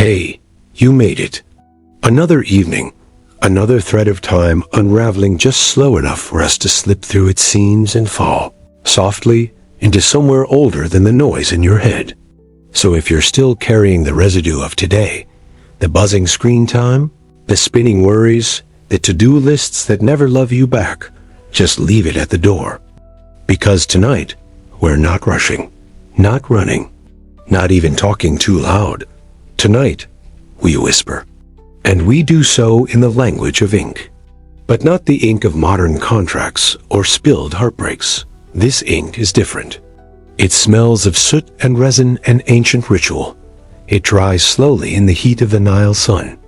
Hey, you made it. Another evening, another thread of time unraveling just slow enough for us to slip through its seams and fall, softly, into somewhere older than the noise in your head. So if you're still carrying the residue of today, the buzzing screen time, the spinning worries, the to-do lists that never love you back, just leave it at the door. Because tonight, we're not rushing, not running, not even talking too loud. Tonight, we whisper. And we do so in the language of ink. But not the ink of modern contracts or spilled heartbreaks. This ink is different. It smells of soot and resin and ancient ritual. It dries slowly in the heat of the Nile sun.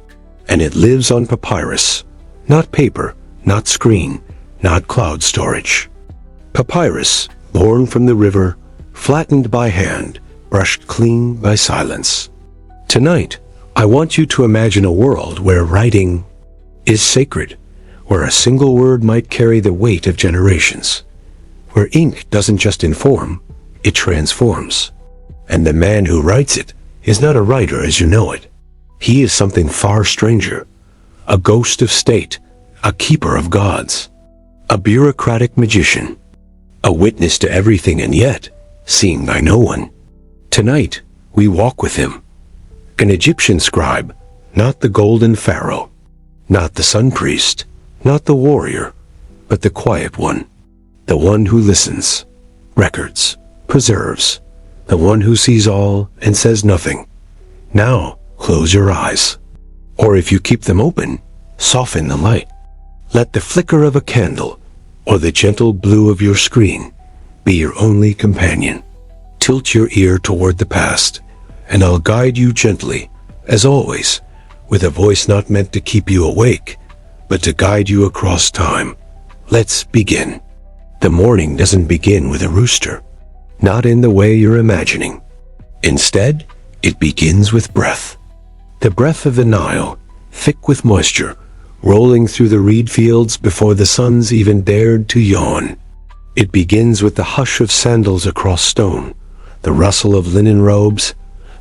And it lives on papyrus. Not paper, not screen, not cloud storage. Papyrus, born from the river, flattened by hand, brushed clean by silence. Tonight, I want you to imagine a world where writing is sacred, where a single word might carry the weight of generations, where ink doesn't just inform, it transforms. And the man who writes it is not a writer as you know it. He is something far stranger, a ghost of state, a keeper of gods, a bureaucratic magician, a witness to everything and yet seen by no one. Tonight, we walk with him. An Egyptian scribe, not the golden pharaoh, not the sun priest, not the warrior, but the quiet one, the one who listens, records, preserves, the one who sees all and says nothing. Now, close your eyes. Or if you keep them open, soften the light. Let the flicker of a candle or the gentle blue of your screen be your only companion. Tilt your ear toward the past, and I'll guide you gently, as always, with a voice not meant to keep you awake, but to guide you across time. Let's begin. The morning doesn't begin with a rooster, not in the way you're imagining. Instead, it begins with breath. The breath of the Nile, thick with moisture, rolling through the reed fields before the suns even dared to yawn. It begins with the hush of sandals across stone, the rustle of linen robes,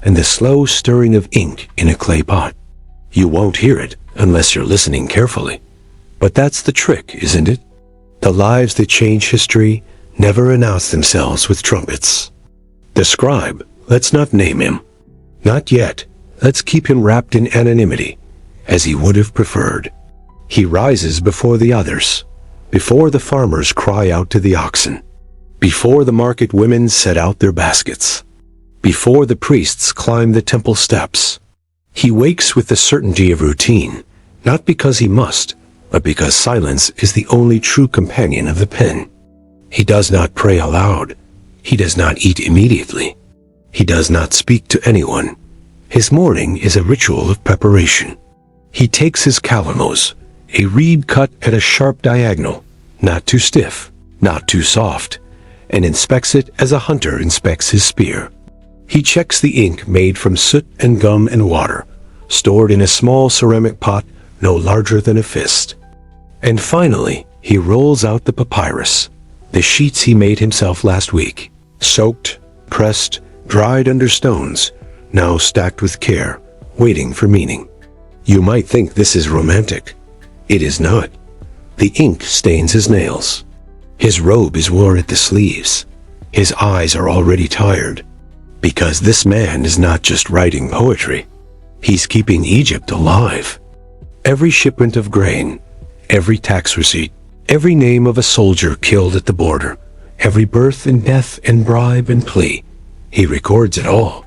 and the slow stirring of ink in a clay pot. You won't hear it unless you're listening carefully. But that's the trick, isn't it? The lives that change history never announce themselves with trumpets. The scribe, let's not name him. Not yet. Let's keep him wrapped in anonymity, as he would have preferred. He rises before the others, before the farmers cry out to the oxen, before the market women set out their baskets, before the priests climb the temple steps. He wakes with the certainty of routine, not because he must, but because silence is the only true companion of the pen. He does not pray aloud. He does not eat immediately. He does not speak to anyone. His morning is a ritual of preparation. He takes his calamos, a reed cut at a sharp diagonal, not too stiff, not too soft, and inspects it as a hunter inspects his spear. He checks the ink made from soot and gum and water, stored in a small ceramic pot no larger than a fist. And finally, he rolls out the papyrus, the sheets he made himself last week, soaked, pressed, dried under stones, now stacked with care, waiting for meaning. You might think this is romantic. It is not. The ink stains his nails. His robe is worn at the sleeves. His eyes are already tired. Because this man is not just writing poetry. He's keeping Egypt alive. Every shipment of grain, every tax receipt, every name of a soldier killed at the border, every birth and death and bribe and plea, he records it all.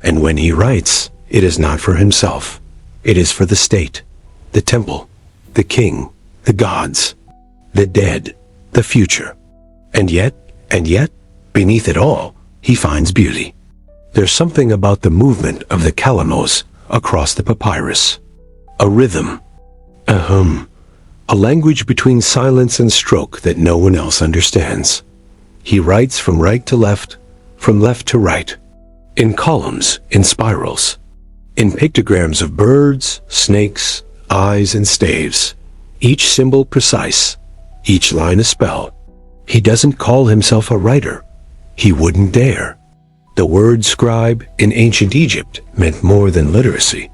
And when he writes, it is not for himself. It is for the state, the temple, the king, the gods, the dead, the future. And yet, beneath it all, he finds beauty. There's something about the movement of the calamos across the papyrus. A rhythm, a hum, a language between silence and stroke that no one else understands. He writes from right to left, from left to right, in columns, in spirals, in pictograms of birds, snakes, eyes, and staves, each symbol precise, each line a spell. He doesn't call himself a writer. He wouldn't dare. The word scribe in ancient Egypt meant more than literacy.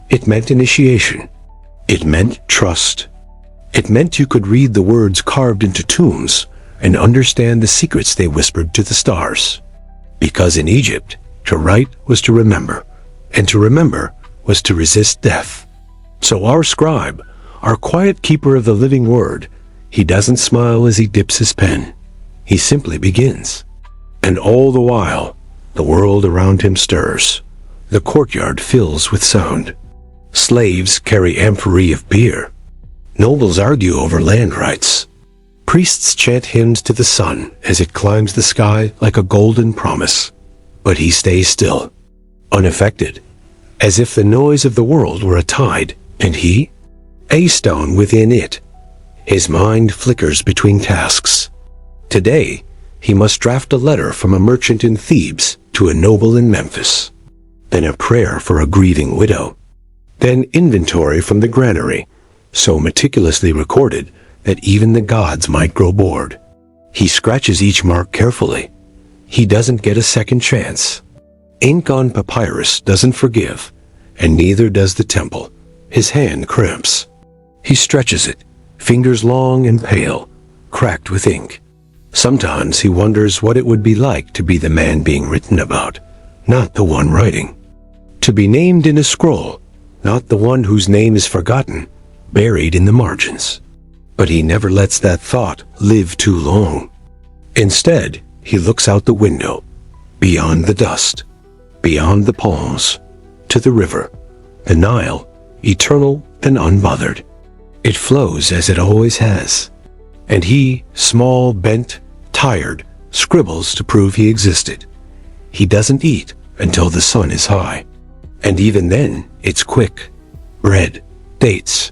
It meant initiation. It meant trust. It meant you could read the words carved into tombs and understand the secrets they whispered to the stars. Because in Egypt, to write was to remember, and to remember was to resist death. So our scribe, our quiet keeper of the living word, he doesn't smile as he dips his pen. He simply begins. And all the while, the world around him stirs. The courtyard fills with sound. Slaves carry amphorae of beer. Nobles argue over land rights. Priests chant hymns to the sun as it climbs the sky like a golden promise. But he stays still, unaffected, as if the noise of the world were a tide, and he, a stone within it. His mind flickers between tasks. Today, he must draft a letter from a merchant in Thebes to a noble in Memphis. Then a prayer for a grieving widow. Then inventory from the granary, so meticulously recorded that even the gods might grow bored. He scratches each mark carefully. He doesn't get a second chance. Ink on papyrus doesn't forgive, and neither does the temple. His hand cramps. He stretches it, fingers long and pale, cracked with ink. Sometimes he wonders what it would be like to be the man being written about, not the one writing. To be named in a scroll, not the one whose name is forgotten, buried in the margins. But he never lets that thought live too long. Instead, he looks out the window, beyond the dust, beyond the palms, to the river, the Nile, eternal and unbothered. It flows as it always has. And he, small, bent, tired, scribbles to prove he existed. He doesn't eat until the sun is high. And even then, it's quick. Bread, dates,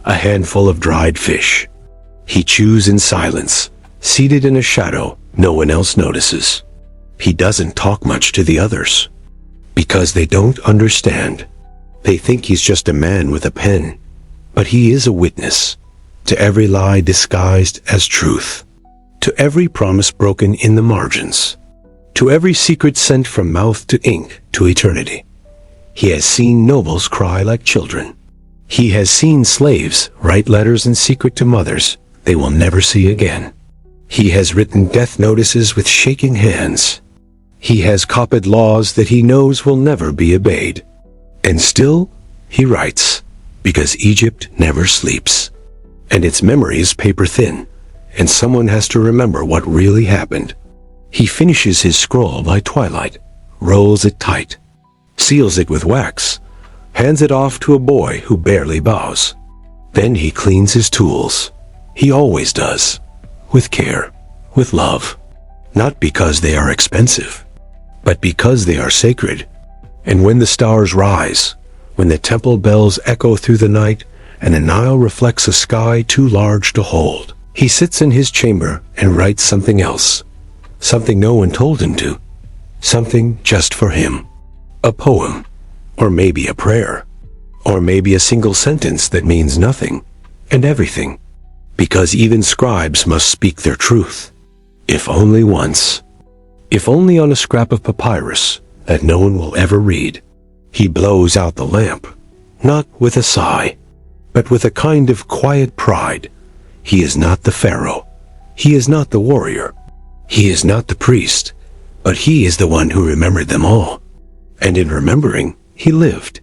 a handful of dried fish. He chews in silence, seated in a shadow no one else notices. He doesn't talk much to the others, because they don't understand. They think he's just a man with a pen, but he is a witness to every lie disguised as truth, to every promise broken in the margins, to every secret sent from mouth to ink to eternity. He has seen nobles cry like children. He has seen slaves write letters in secret to mothers they will never see again. He has written death notices with shaking hands. He has copied laws that he knows will never be obeyed. And still, he writes, because Egypt never sleeps. And its memory is paper thin, and someone has to remember what really happened. He finishes his scroll by twilight, rolls it tight, seals it with wax, hands it off to a boy who barely bows. Then he cleans his tools. He always does, with care, with love, not because they are expensive, but because they are sacred. And when the stars rise, when the temple bells echo through the night, and the Nile reflects a sky too large to hold, he sits in his chamber and writes something else, something no one told him to, something just for him. A poem, or maybe a prayer, or maybe a single sentence that means nothing and everything, because even scribes must speak their truth, if only once, if only on a scrap of papyrus that no one will ever read. He blows out the lamp, not with a sigh, but with a kind of quiet pride. He is not the pharaoh. He is not the warrior. He is not the priest, but he is the one who remembered them all. And in remembering, he lived.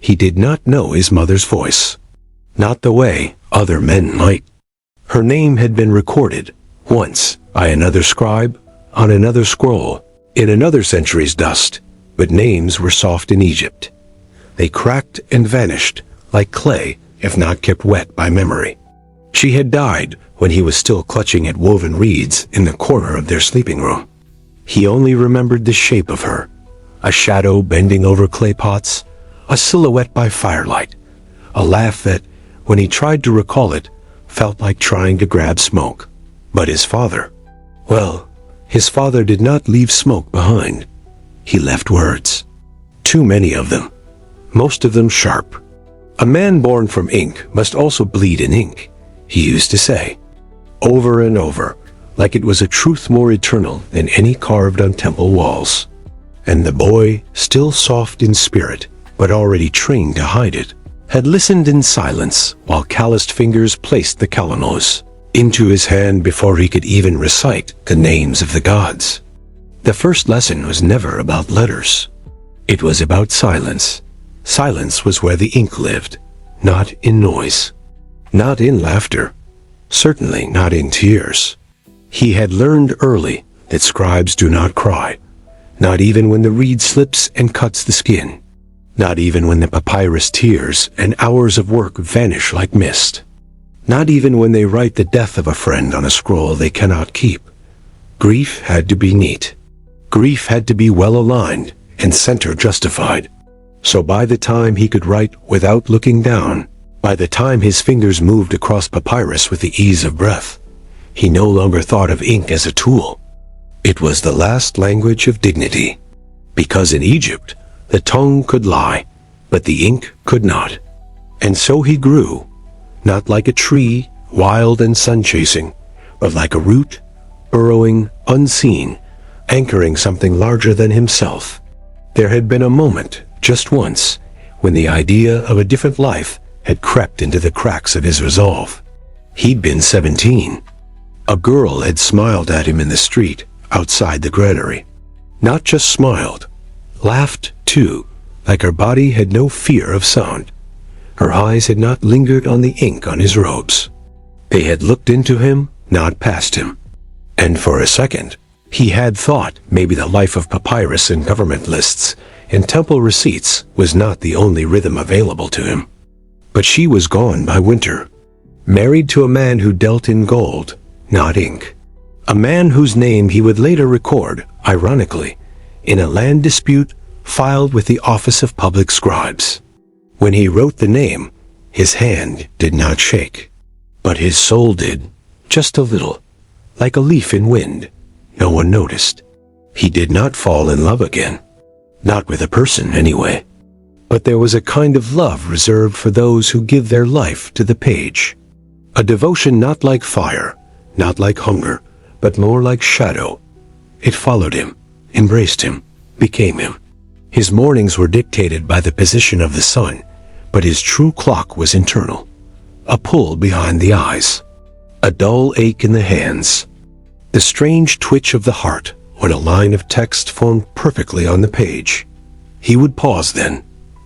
He did not know his mother's voice, not the way other men might. Her name had been recorded once by another scribe on another scroll in another century's dust, but names were soft in Egypt. They cracked and vanished like clay if not kept wet by memory. She had died when he was still clutching at woven reeds in the corner of their sleeping room. He only remembered the shape of her, a shadow bending over clay pots, a silhouette by firelight, a laugh that, when he tried to recall it, felt like trying to grab smoke. But his father, well, his father did not leave smoke behind. He left words. Too many of them, most of them sharp. A man born from ink must also bleed in ink, he used to say, over and over, like it was a truth more eternal than any carved on temple walls. And the boy, still soft in spirit, but already trained to hide it, had listened in silence while calloused fingers placed the kalanos into his hand before he could even recite the names of the gods. The first lesson was never about letters. It was about silence. Silence was where the ink lived, not in noise, not in laughter, certainly not in tears. He had learned early that scribes do not cry, not even when the reed slips and cuts the skin, not even when the papyrus tears and hours of work vanish like mist, not even when they write the death of a friend on a scroll they cannot keep. Grief had to be neat. Grief had to be well-aligned and center justified. So by the time he could write without looking down, by the time his fingers moved across papyrus with the ease of breath, he no longer thought of ink as a tool. It was the last language of dignity. Because in Egypt, the tongue could lie, but the ink could not. And so he grew, not like a tree, wild and sun-chasing, but like a root, burrowing, unseen, anchoring something larger than himself. There had been a moment, just once, when the idea of a different life had crept into the cracks of his resolve. He'd been 17. A girl had smiled at him in the street outside the granary. Not just smiled, laughed too, like her body had no fear of sound. Her eyes had not lingered on the ink on his robes. They had looked into him, not past him. And for a second, he had thought maybe the life of papyrus and government lists and temple receipts was not the only rhythm available to him. But she was gone by winter, married to a man who dealt in gold, not ink. A man whose name he would later record, ironically, in a land dispute filed with the Office of Public Scribes. When he wrote the name, his hand did not shake, but his soul did, just a little, like a leaf in wind. No one noticed. He did not fall in love again. Not with a person, anyway. But there was a kind of love reserved for those who give their life to the page. A devotion not like fire, not like hunger, but more like shadow. It followed him, embraced him, became him. His mornings were dictated by the position of the sun, but his true clock was internal. A pull behind the eyes. A dull ache in the hands. The strange twitch of the heart when a line of text formed perfectly on the page. He would pause then,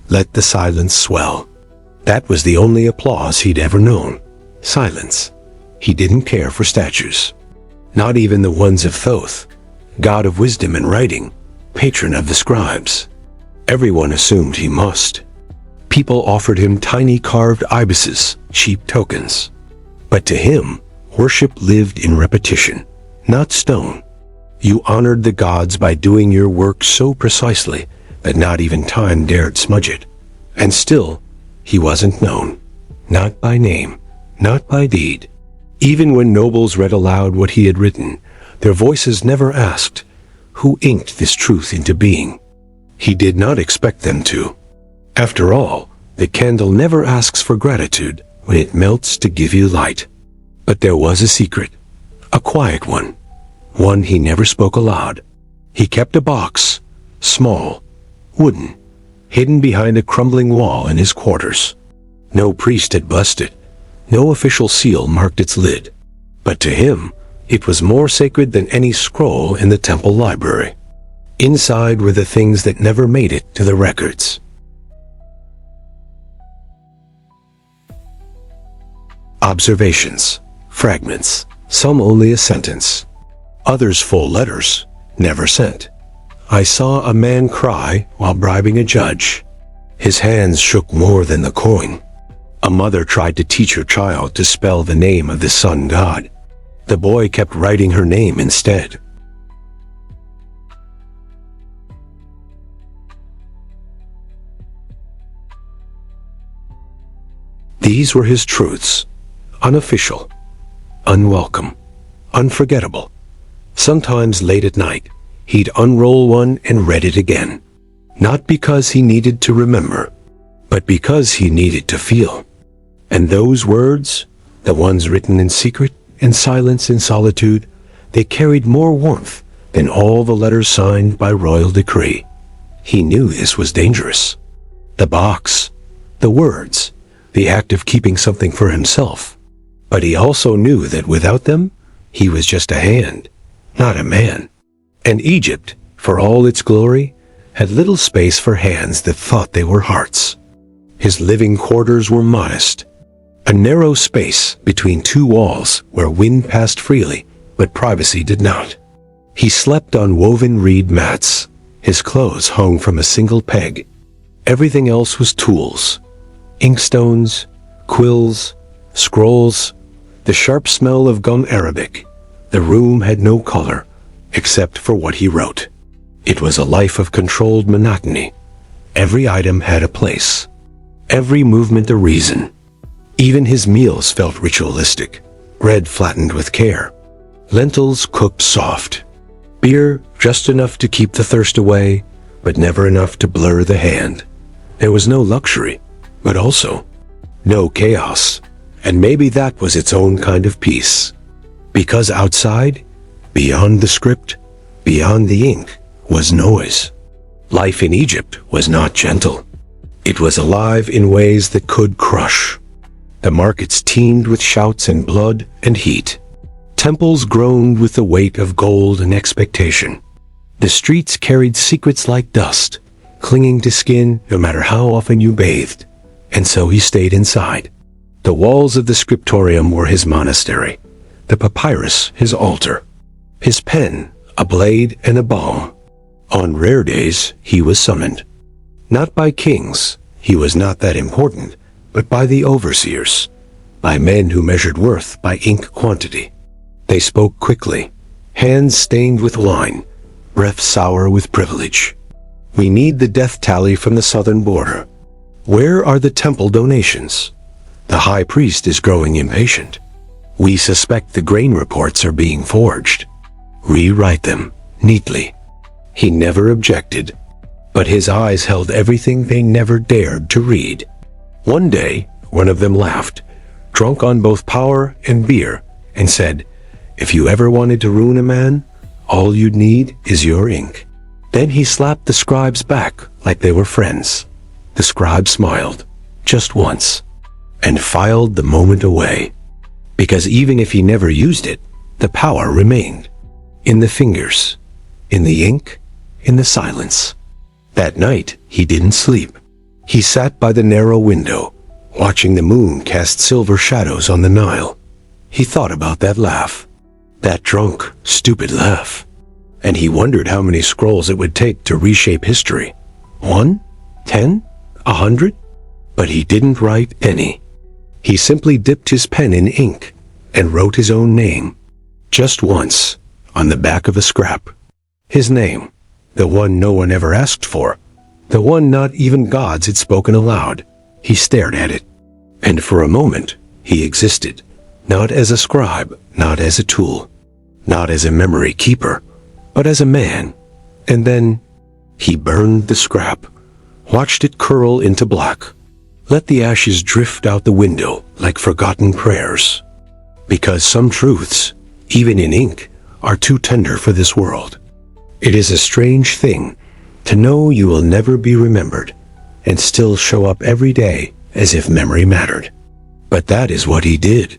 let the silence swell. That was the only applause he'd ever known. Silence. He didn't care for statues. Not even the ones of Thoth, god of wisdom and writing, patron of the scribes. Everyone assumed he must. People offered him tiny carved ibises, cheap tokens. But to him, worship lived in repetition, not stone. You honored the gods by doing your work so precisely that not even time dared smudge it. And still, he wasn't known. Not by name, not by deed. Even when nobles read aloud what he had written, their voices never asked, "Who inked this truth into being?" He did not expect them to. After all, the candle never asks for gratitude when it melts to give you light. But there was a secret, a quiet one he never spoke aloud. He kept a box, small, wooden, hidden behind a crumbling wall in his quarters. No priest had blessed it. No official seal marked its lid. But to him, it was more sacred than any scroll in the temple library. Inside were the things that never made it to the records. Observations, fragments, some only a sentence. Others full letters, never sent. I saw a man cry while bribing a judge. His hands shook more than the coin. A mother tried to teach her child to spell the name of the sun god. The boy kept writing her name instead. These were his truths, unofficial, unwelcome, unforgettable. Sometimes late at night, he'd unroll one and read it again. Not because he needed to remember, but because he needed to feel. And those words, the ones written in secret and silence and solitude, they carried more warmth than all the letters signed by royal decree. He knew this was dangerous. The box, the words, the act of keeping something for himself. But he also knew that without them, he was just a hand, not a man. And Egypt, for all its glory, had little space for hands that thought they were hearts. His living quarters were modest, a narrow space between two walls where wind passed freely, but privacy did not. He slept on woven reed mats. His clothes hung from a single peg. Everything else was tools, inkstones, quills, scrolls, the sharp smell of gum arabic. The room had no color, except for what he wrote. It was a life of controlled monotony. Every item had a place, every movement a reason. Even his meals felt ritualistic, bread flattened with care, lentils cooked soft, beer just enough to keep the thirst away, but never enough to blur the hand. There was no luxury, but also no chaos, and maybe that was its own kind of peace. Because outside, beyond the script, beyond the ink, was noise. Life in Egypt was not gentle. It was alive in ways that could crush. The markets teemed with shouts and blood and heat. Temples groaned with the weight of gold and expectation. The streets carried secrets like dust, clinging to skin no matter how often you bathed. And so he stayed inside. The walls of the scriptorium were his monastery, the papyrus his altar, his pen a blade and a balm. On rare days he was summoned. Not by kings, he was not that important, but by the overseers, by men who measured worth by ink quantity. They spoke quickly, hands stained with wine, breath sour with privilege. We need the death tally from the southern border. Where are the temple donations? The high priest is growing impatient. We suspect the grain reports are being forged. Rewrite them, neatly. He never objected, but his eyes held everything they never dared to read. One day, one of them laughed, drunk on both power and beer, and said, "If you ever wanted to ruin a man, all you'd need is your ink." Then he slapped the scribes back like they were friends. The scribe smiled, just once, and filed the moment away. Because even if he never used it, the power remained. In the fingers, in the ink, in the silence. That night, he didn't sleep. He sat by the narrow window, watching the moon cast silver shadows on the Nile. He thought about that laugh, that drunk, stupid laugh. And he wondered how many scrolls it would take to reshape history. 1? 10? 100? But he didn't write any. He simply dipped his pen in ink and wrote his own name. Just once, on the back of a scrap. His name, the one no one ever asked for, the one not even gods had spoken aloud. He stared at it. And for a moment, he existed, not as a scribe, not as a tool, not as a memory keeper, but as a man. And then he burned the scrap, watched it curl into black, let the ashes drift out the window like forgotten prayers. Because some truths, even in ink, are too tender for this world. It is a strange thing to know you will never be remembered and still show up every day as if memory mattered. But that is what he did.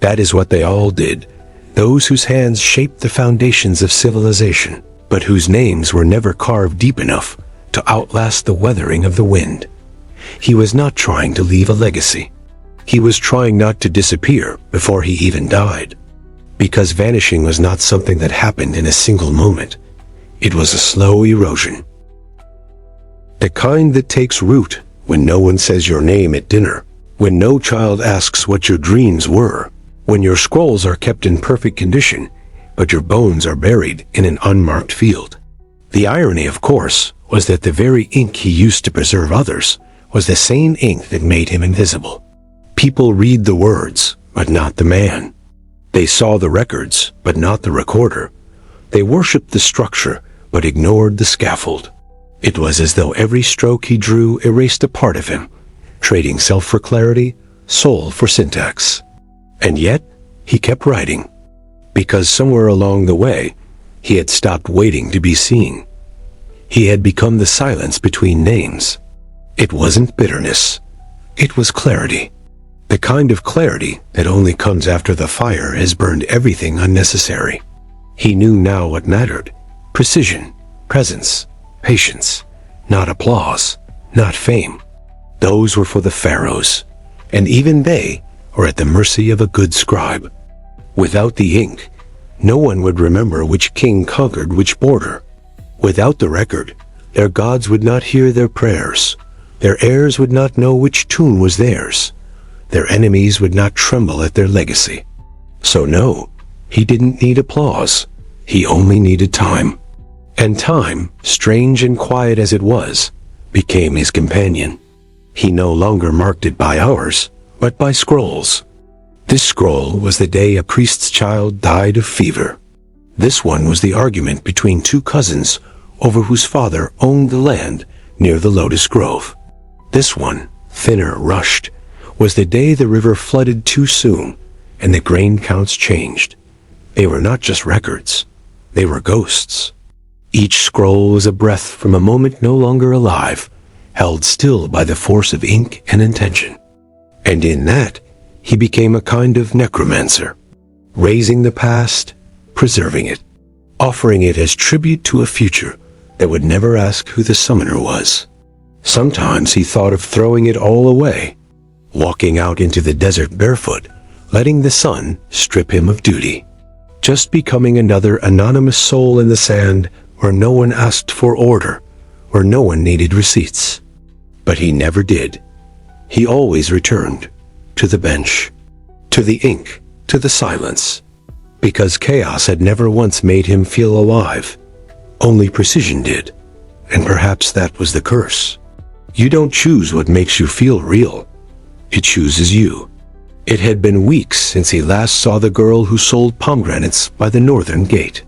That is what they all did. Those whose hands shaped the foundations of civilization, but whose names were never carved deep enough to outlast the weathering of the wind. He was not trying to leave a legacy. He was trying not to disappear before he even died. Because vanishing was not something that happened in a single moment. It was a slow erosion. The kind that takes root when no one says your name at dinner, when no child asks what your dreams were, when your scrolls are kept in perfect condition, but your bones are buried in an unmarked field. The irony, of course, was that the very ink he used to preserve others was the same ink that made him invisible. People read the words, but not the man. They saw the records, but not the recorder. They worshipped the structure, but ignored the scaffold. It was as though every stroke he drew erased a part of him, trading self for clarity, soul for syntax. And yet, he kept writing, because somewhere along the way, he had stopped waiting to be seen. He had become the silence between names. It wasn't bitterness. It was clarity. The kind of clarity that only comes after the fire has burned everything unnecessary. He knew now what mattered. Precision, presence, patience. Not applause, not fame. Those were for the pharaohs, and even they were at the mercy of a good scribe. Without the ink, no one would remember which king conquered which border. Without the record, their gods would not hear their prayers. Their heirs would not know which tune was theirs. Their enemies would not tremble at their legacy. So no, he didn't need applause. He only needed time. And time, strange and quiet as it was, became his companion. He no longer marked it by hours, but by scrolls. This scroll was the day a priest's child died of fever. This one was the argument between two cousins over whose father owned the land near the lotus grove. This one, thinner, rushed, was the day the river flooded too soon and the grain counts changed. They were not just records. They were ghosts. Each scroll was a breath from a moment no longer alive, held still by the force of ink and intention. And in that, he became a kind of necromancer, raising the past, preserving it, offering it as tribute to a future that would never ask who the summoner was. Sometimes he thought of throwing it all away, walking out into the desert barefoot, letting the sun strip him of duty, just becoming another anonymous soul in the sand where no one asked for order, where no one needed receipts. But he never did. He always returned to the bench, to the ink, to the silence, because chaos had never once made him feel alive. Only precision did, and perhaps that was the curse. You don't choose what makes you feel real. It chooses you. It had been weeks since he last saw the girl who sold pomegranates by the northern gate.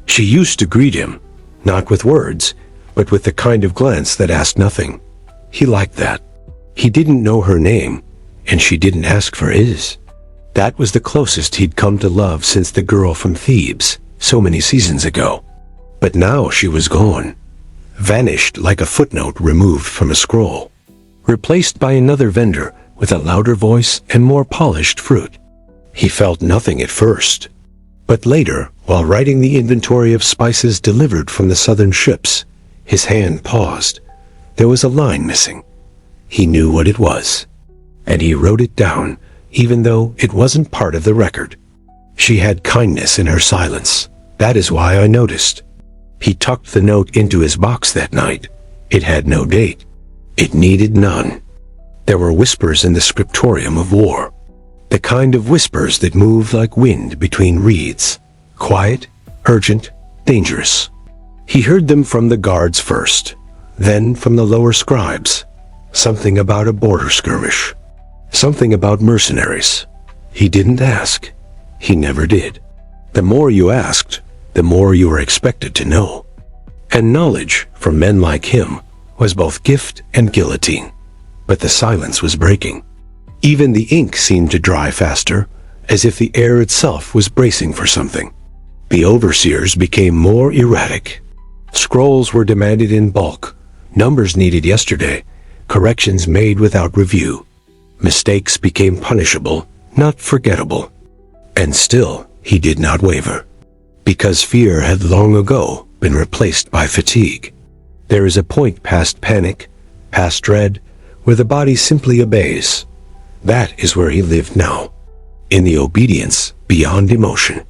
She used to greet him, not with words, but with the kind of glance that asked nothing. He liked that. He didn't know her name, and she didn't ask for his. That was the closest he'd come to love since the girl from Thebes, so many seasons ago. But now she was gone, vanished like a footnote removed from a scroll, replaced by another vendor with a louder voice and more polished fruit. He felt nothing at first, but later, while writing the inventory of spices delivered from the southern ships, his hand paused. There was a line missing. He knew what it was, and he wrote it down, even though it wasn't part of the record. She had kindness in her silence. That is why I noticed. He tucked the note into his box that night. It had no date. It needed none. There were whispers in the scriptorium of war, the kind of whispers that moved like wind between reeds, quiet, urgent, dangerous. He heard them from the guards first, then from the lower scribes. Something about a border skirmish. Something about mercenaries. He didn't ask. He never did. The more you asked, the more you were expected to know. And knowledge, from men like him, was both gift and guillotine. But the silence was breaking. Even the ink seemed to dry faster, as if the air itself was bracing for something. The overseers became more erratic. Scrolls were demanded in bulk, numbers needed yesterday, corrections made without review. Mistakes became punishable, not forgettable. And still, he did not waver, because fear had long ago been replaced by fatigue. There is a point past panic, past dread, where the body simply obeys. That is where he lived now, in the obedience beyond emotion.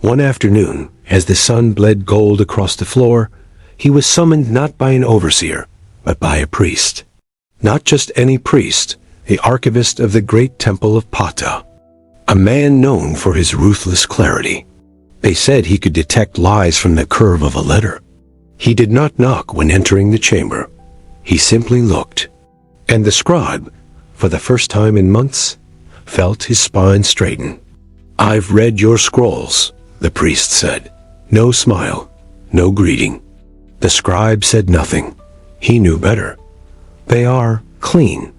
One afternoon, as the sun bled gold across the floor, he was summoned not by an overseer, but by a priest. Not just any priest, the archivist of the great temple of Ptah, a man known for his ruthless clarity. They said he could detect lies from the curve of a letter. He did not knock when entering the chamber. He simply looked. And the scribe, for the first time in months, felt his spine straighten. "I've read your scrolls," the priest said. No smile, no greeting. The scribe said nothing. He knew better. "They are clean,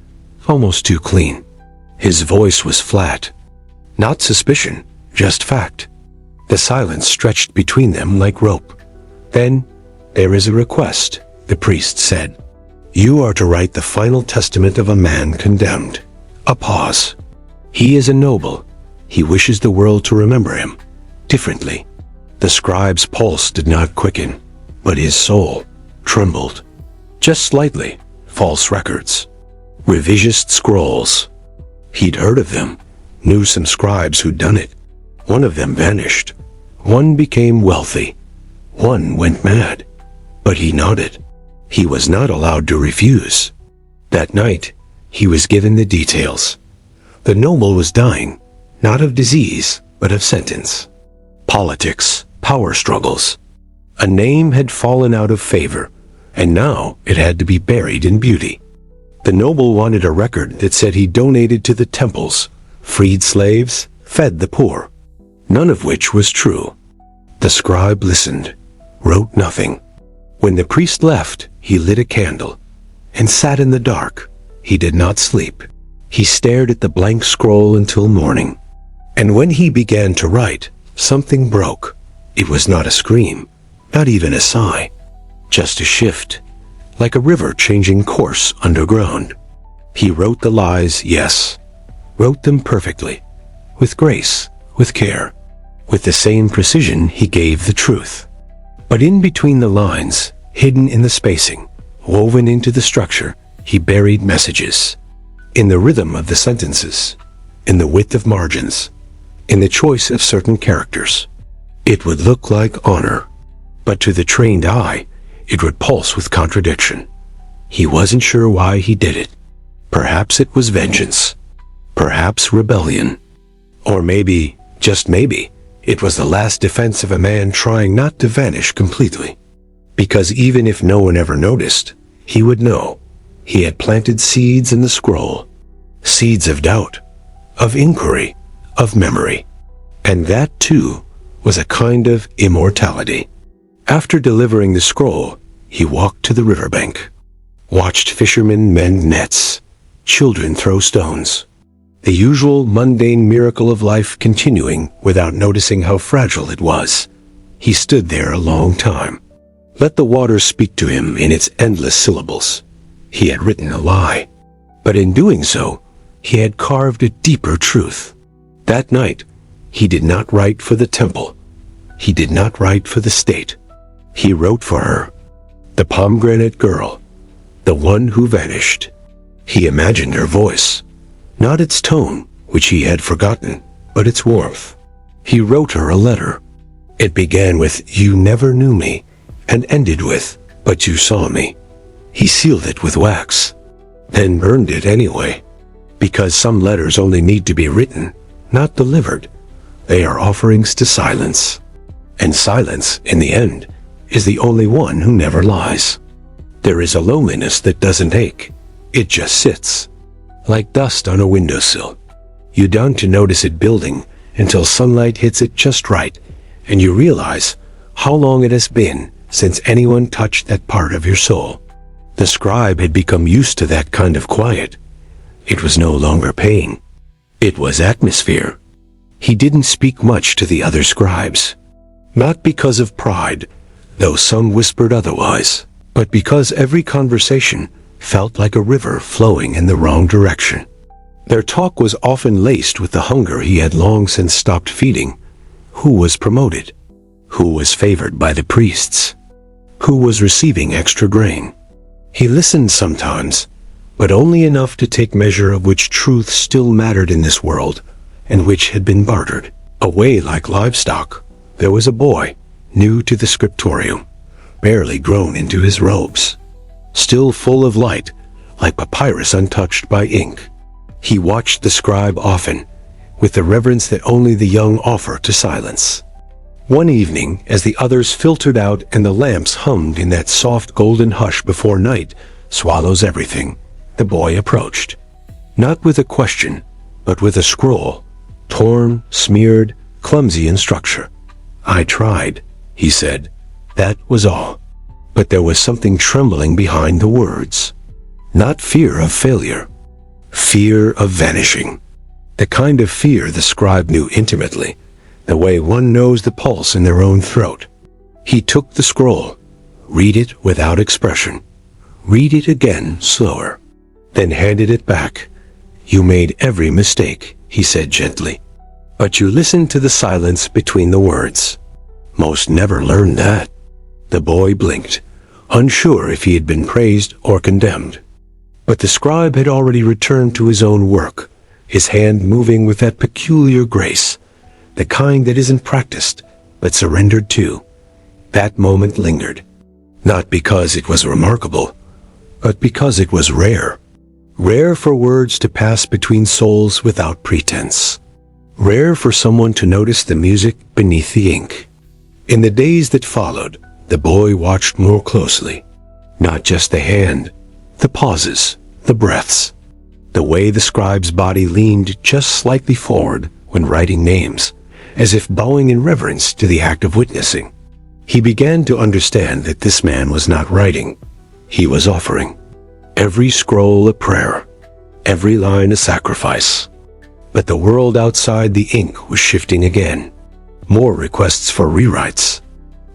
almost too clean." His voice was flat. Not suspicion, just fact. The silence stretched between them like rope. Then "There is a request," the priest said. "You are to write the final testament of a man condemned." A pause. "He is a noble. He wishes the world to remember him differently." The scribe's pulse did not quicken, but his soul trembled. Just slightly. False records. Revisionist scrolls. He'd heard of them, knew some scribes who'd done it. One of them vanished. One became wealthy. One went mad. But he nodded. He was not allowed to refuse. That night, he was given the details. The noble was dying, not of disease, but of sentence. Politics, power struggles. A name had fallen out of favor, and now it had to be buried in beauty. The noble wanted a record that said he donated to the temples, freed slaves, fed the poor, none of which was true. The scribe listened, wrote nothing. When the priest left, he lit a candle and sat in the dark. He did not sleep. He stared at the blank scroll until morning. And when he began to write, something broke. It was not a scream, not even a sigh, just a shift, like a river changing course underground. He wrote the lies, yes, wrote them perfectly, with grace, with care, with the same precision he gave the truth. But in between the lines, hidden in the spacing, woven into the structure, he buried messages. In the rhythm of the sentences, in the width of margins, in the choice of certain characters. It would look like honor, but to the trained eye, it would pulse with contradiction. He wasn't sure why he did it. Perhaps it was vengeance. Perhaps rebellion. Or maybe, just maybe, it was the last defense of a man trying not to vanish completely. Because even if no one ever noticed, he would know. He had planted seeds in the scroll. Seeds of doubt, of inquiry, of memory. And that, too, was a kind of immortality. After delivering the scroll, he walked to the riverbank, watched fishermen mend nets, children throw stones, the usual mundane miracle of life continuing without noticing how fragile it was. He stood there a long time. Let the water speak to him in its endless syllables. He had written a lie, but in doing so, he had carved a deeper truth. That night, he did not write for the temple. He did not write for the state. He wrote for her, the pomegranate girl, the one who vanished. He imagined her voice, not its tone, which he had forgotten, but its warmth. He wrote her a letter. It began with, "You never knew me," and ended with, "But you saw me." He sealed it with wax, then burned it anyway, because some letters only need to be written, not delivered. They are offerings to silence. And silence, in the end, is the only one who never lies. There is a loneliness that doesn't ache. It just sits, like dust on a windowsill. You don't notice it building until sunlight hits it just right, and you realize how long it has been since anyone touched that part of your soul. The scribe had become used to that kind of quiet. It was no longer pain. It was atmosphere. He didn't speak much to the other scribes. Not because of pride, though some whispered otherwise, but because every conversation felt like a river flowing in the wrong direction. Their talk was often laced with the hunger he had long since stopped feeding. Who was promoted? Who was favored by the priests? Who was receiving extra grain? He listened sometimes, but only enough to take measure of which truth still mattered in this world, and which had been bartered away like livestock. There was a boy, new to the scriptorium, barely grown into his robes, still full of light, like papyrus untouched by ink. He watched the scribe often, with the reverence that only the young offer to silence. One evening, as the others filtered out and the lamps hummed in that soft golden hush before night swallows everything, the boy approached. Not with a question, but with a scroll, torn, smeared, clumsy in structure. "I tried," he said. That was all. But there was something trembling behind the words. Not fear of failure. Fear of vanishing. The kind of fear the scribe knew intimately, the way one knows the pulse in their own throat. He took the scroll, Read it without expression. Read it again, slower. Then handed it back. You made every mistake, he said gently. But you listened to the silence between the words. Most never learn that. The boy blinked, unsure if he had been praised or condemned. But the scribe had already returned to his own work, his hand moving with that peculiar grace, the kind that isn't practiced, but surrendered to. That moment lingered, not because it was remarkable, but because it was rare. Rare for words to pass between souls without pretense. Rare for someone to notice the music beneath the ink. In the days that followed, the boy watched more closely. Not just the hand, the pauses, the breaths. The way the scribe's body leaned just slightly forward when writing names, as if bowing in reverence to the act of witnessing. He began to understand that this man was not writing. He was offering. Every scroll a prayer, every line a sacrifice. But the world outside the ink was shifting again. More requests for rewrites.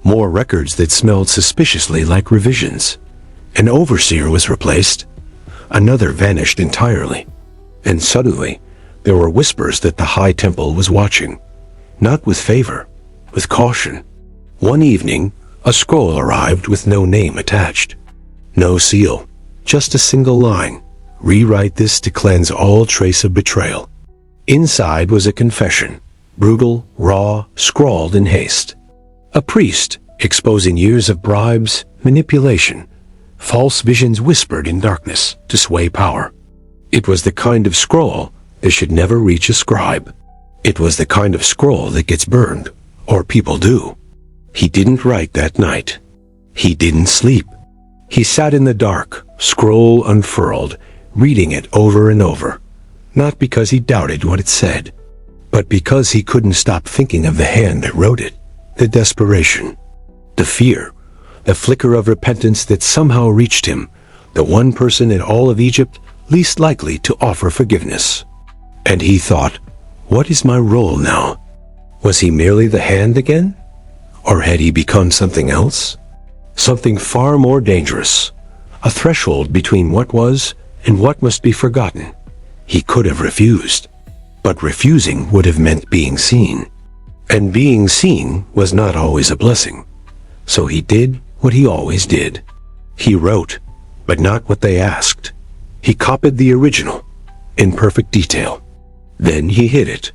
More records that smelled suspiciously like revisions. An overseer was replaced. Another vanished entirely. And suddenly, there were whispers that the High Temple was watching. Not with favor, with caution. One evening, a scroll arrived with no name attached. No seal, just a single line. Rewrite this to cleanse all trace of betrayal. Inside was a confession, brutal, raw, scrawled in haste. A priest, exposing years of bribes, manipulation, false visions whispered in darkness to sway power. It was the kind of scroll that should never reach a scribe. It was the kind of scroll that gets burned, or people do. He didn't write that night. He didn't sleep. He sat in the dark, scroll unfurled, reading it over and over. Not because he doubted what it said, but because he couldn't stop thinking of the hand that wrote it, the desperation, the fear, the flicker of repentance that somehow reached him, the one person in all of Egypt least likely to offer forgiveness. And he thought, what is my role now? Was he merely the hand again? Or had he become something else? Something far more dangerous, a threshold between what was and what must be forgotten. He could have refused, but refusing would have meant being seen. And being seen was not always a blessing. So he did what he always did. He wrote, but not what they asked. He copied the original, in perfect detail. Then he hid it.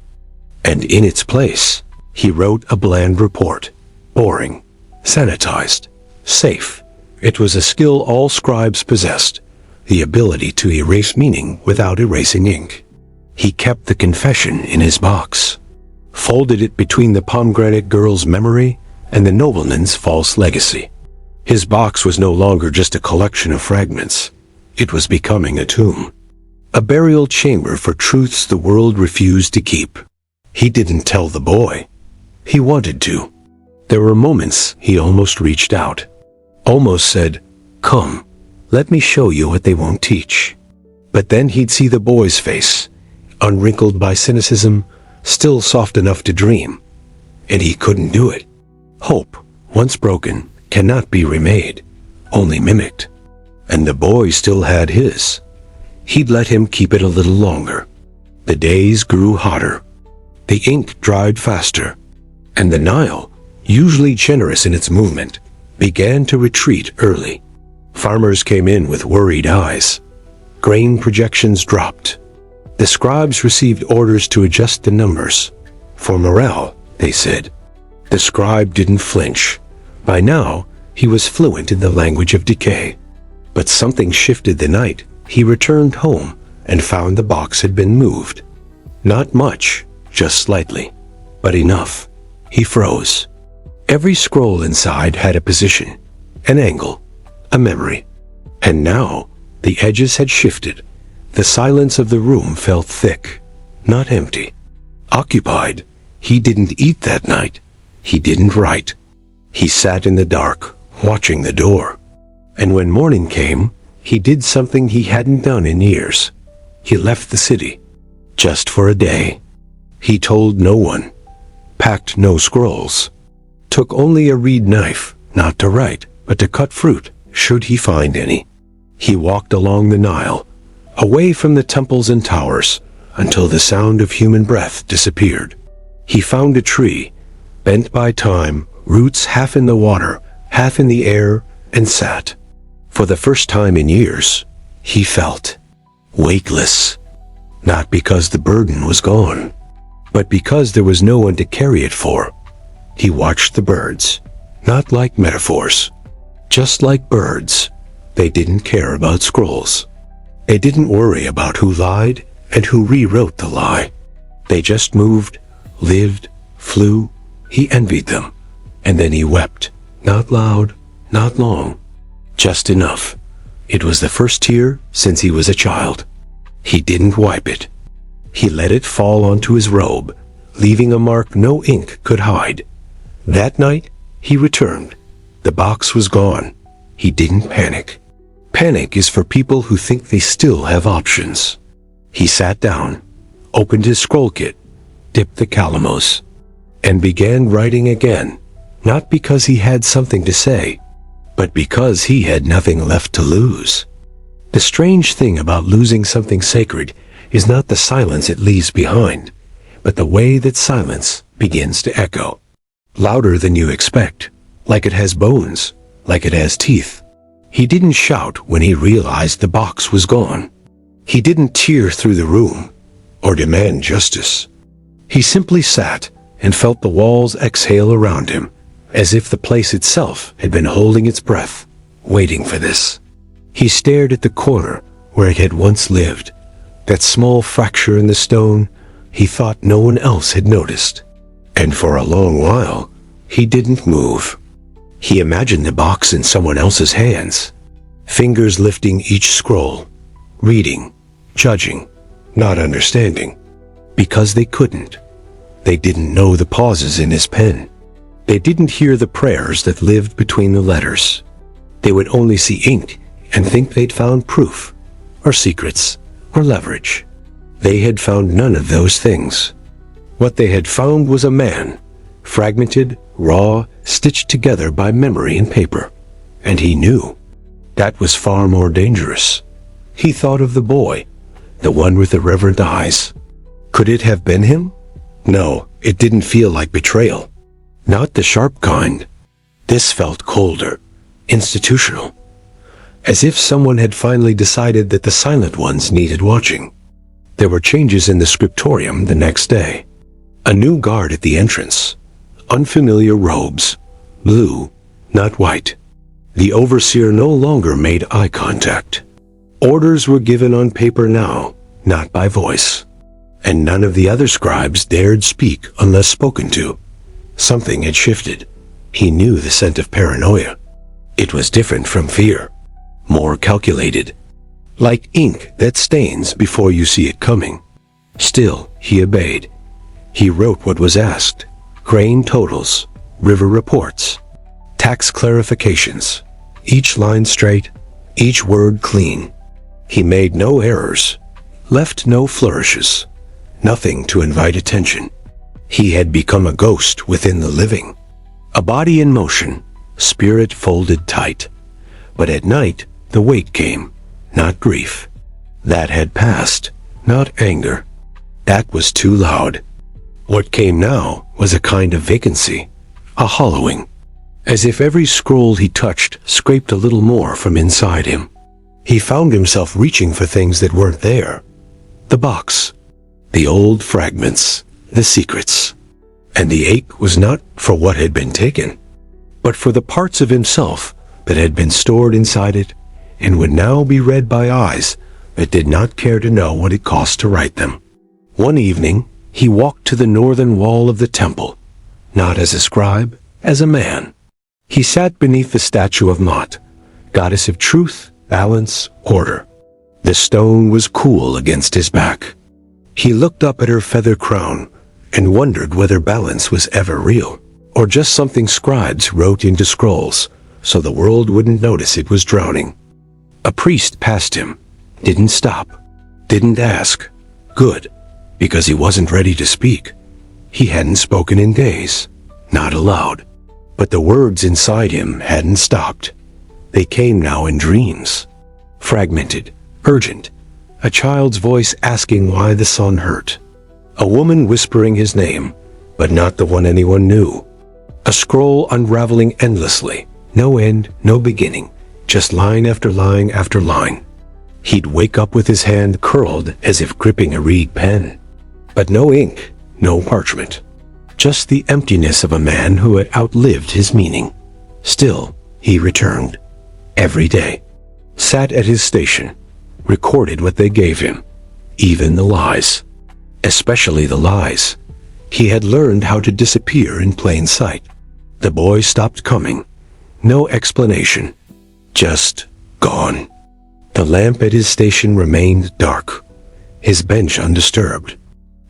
And in its place, he wrote a bland report, boring, sanitized, safe. It was a skill all scribes possessed, the ability to erase meaning without erasing ink. He kept the confession in his box, folded it between the pomegranate girl's memory and the nobleman's false legacy. His box was no longer just a collection of fragments. It was becoming a tomb, a burial chamber for truths the world refused to keep. He didn't tell the boy. He wanted to. There were moments he almost reached out, almost said, "Come, let me show you what they won't teach." But then he'd see the boy's face, unwrinkled by cynicism, still soft enough to dream. And he couldn't do it. Hope, once broken, cannot be remade, only mimicked. And the boy still had his. He'd let him keep it a little longer. The days grew hotter. The ink dried faster. And the Nile, usually generous in its movement, began to retreat early. Farmers came in with worried eyes. Grain projections dropped. The scribes received orders to adjust the numbers. For morale, they said. The scribe didn't flinch. By now, he was fluent in the language of decay. But something shifted the night he returned home and found the box had been moved. Not much, just slightly, but enough. He froze. Every scroll inside had a position, an angle, a memory. And now, the edges had shifted. The silence of the room felt thick, not empty. Occupied. He didn't eat that night. He didn't write. He sat in the dark, watching the door. And when morning came, he did something he hadn't done in years. He left the city. Just for a day. He told no one. Packed no scrolls. Took only a reed knife, not to write, but to cut fruit, should he find any. He walked along the Nile, away from the temples and towers, until the sound of human breath disappeared. He found a tree, bent by time, roots half in the water, half in the air, and sat. For the first time in years, he felt weightless. Not because the burden was gone, but because there was no one to carry it for. He watched the birds, not like metaphors. Just like birds, they didn't care about scrolls. They didn't worry about who lied and who rewrote the lie. They just moved, lived, flew. He envied them. And then he wept, not loud, not long, just enough. It was the first tear since he was a child. He didn't wipe it. He let it fall onto his robe, leaving a mark no ink could hide. That night, he returned. The box was gone. He didn't panic. Panic is for people who think they still have options. He sat down, opened his scroll kit, dipped the calamos, and began writing again, not because he had something to say, but because he had nothing left to lose. The strange thing about losing something sacred is not the silence it leaves behind, but the way that silence begins to echo. Louder than you expect, like it has bones, like it has teeth. He didn't shout when he realized the box was gone. He didn't tear through the room or demand justice. He simply sat and felt the walls exhale around him, as if the place itself had been holding its breath, waiting for this. He stared at the corner where it had once lived, that small fracture in the stone he thought no one else had noticed. And for a long while, he didn't move. He imagined the box in someone else's hands, fingers lifting each scroll, reading, judging, not understanding. Because they couldn't. They didn't know the pauses in his pen. They didn't hear the prayers that lived between the letters. They would only see ink and think they'd found proof, or secrets, or leverage. They had found none of those things. What they had found was a man, fragmented, raw, stitched together by memory and paper. And he knew. That was far more dangerous. He thought of the boy, the one with the reverent eyes. Could it have been him? No, it didn't feel like betrayal. Not the sharp kind. This felt colder, institutional. As if someone had finally decided that the silent ones needed watching. There were changes in the scriptorium the next day. A new guard at the entrance. Unfamiliar robes. Blue, not white. The overseer no longer made eye contact. Orders were given on paper now, not by voice. And none of the other scribes dared speak unless spoken to. Something had shifted. He knew the scent of paranoia. It was different from fear. More calculated. Like ink that stains before you see it coming. Still, he obeyed. He wrote what was asked. Grain totals, river reports, tax clarifications. Each line straight, each word clean. He made no errors, left no flourishes. Nothing to invite attention. He had become a ghost within the living. A body in motion, spirit folded tight. But at night, the weight came, not grief. That had passed, not anger. That was too loud. What came now was a kind of vacancy, a hollowing. As if every scroll he touched scraped a little more from inside him. He found himself reaching for things that weren't there. The box. The old fragments, the secrets. And the ache was not for what had been taken, but for the parts of himself that had been stored inside it and would now be read by eyes that did not care to know what it cost to write them. One evening, he walked to the northern wall of the temple, not as a scribe, as a man. He sat beneath the statue of Mot, goddess of truth, balance, order. The stone was cool against his back. He looked up at her feather crown and wondered whether balance was ever real, or just something scribes wrote into scrolls so the world wouldn't notice it was drowning. A priest passed him, didn't stop, didn't ask. Good, because he wasn't ready to speak. He hadn't spoken in days, not aloud. But the words inside him hadn't stopped. They came now in dreams. Fragmented, urgent, a child's voice asking why the son hurt. A woman whispering his name, but not the one anyone knew. A scroll unraveling endlessly, no end, no beginning, just line after line after line. He'd wake up with his hand curled as if gripping a reed pen. But no ink, no parchment. Just the emptiness of a man who had outlived his meaning. Still, he returned. Every day. Sat at his station. Recorded what they gave him. Even the lies. Especially the lies. He had learned how to disappear in plain sight. The boy stopped coming. No explanation. Just gone. The lamp at his station remained dark. His bench undisturbed.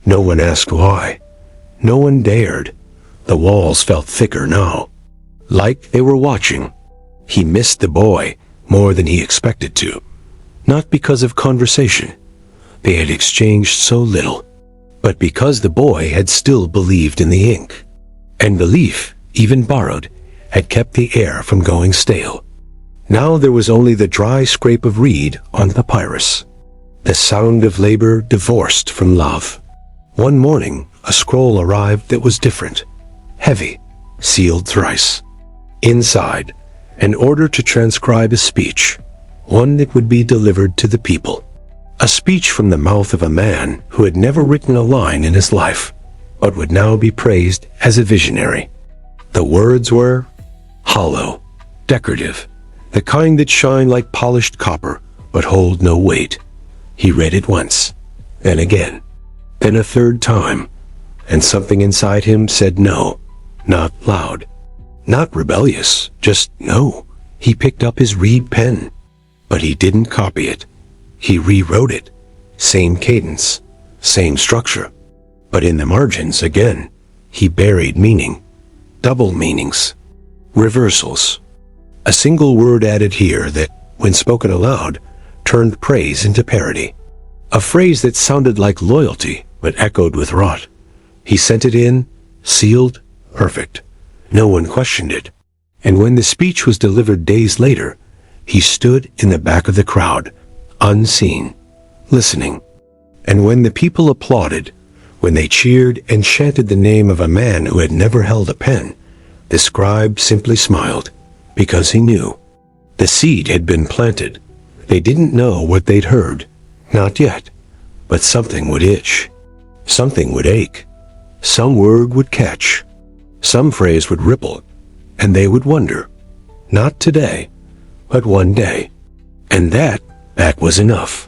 No one asked why. No one dared. The walls felt thicker now. Like they were watching. He missed the boy more than he expected to. Not because of conversation. They had exchanged so little. But because the boy had still believed in the ink. And belief, even borrowed, had kept the air from going stale. Now there was only the dry scrape of reed on papyrus. The sound of labor divorced from love. One morning, a scroll arrived that was different. Heavy, sealed thrice. Inside, an order to transcribe a speech. One that would be delivered to the people. A speech from the mouth of a man who had never written a line in his life, but would now be praised as a visionary. The words were hollow, decorative, the kind that shine like polished copper, but hold no weight. He read it once, then again, then a third time, and something inside him said no, not loud, not rebellious, just no. He picked up his reed pen, but he didn't copy it. He rewrote it, same cadence, same structure, but in the margins again, he buried meaning, double meanings, reversals. A single word added here that, when spoken aloud, turned praise into parody. A phrase that sounded like loyalty, but echoed with rot. He sent it in, sealed, perfect. No one questioned it. And when the speech was delivered days later, he stood in the back of the crowd, unseen, listening. And when the people applauded, when they cheered and chanted the name of a man who had never held a pen, the scribe simply smiled, because he knew. The seed had been planted. They didn't know what they'd heard. Not yet. But something would itch. Something would ache. Some word would catch. Some phrase would ripple. And they would wonder. Not today, but one day. And that was enough.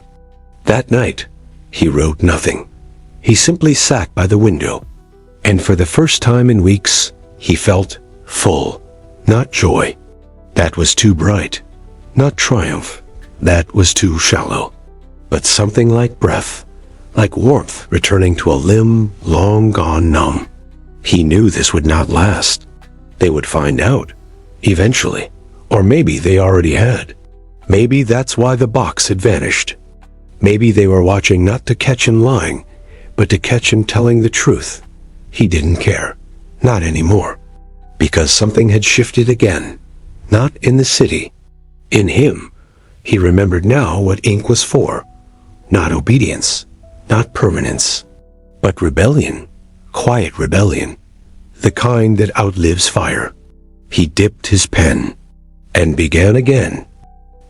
That night, he wrote nothing. He simply sat by the window. And for the first time in weeks, he felt full. Not joy. That was too bright. Not triumph. That was too shallow. But something like breath, like warmth returning to a limb long gone numb. He knew this would not last. They would find out, eventually. Or maybe they already had. Maybe that's why the box had vanished. Maybe they were watching not to catch him lying, but to catch him telling the truth. He didn't care. Not anymore. Because something had shifted again. Not in the city. In him. He remembered now what ink was for. Not obedience. Not permanence. But rebellion. Quiet rebellion. The kind that outlives fire. He dipped his pen. And began again.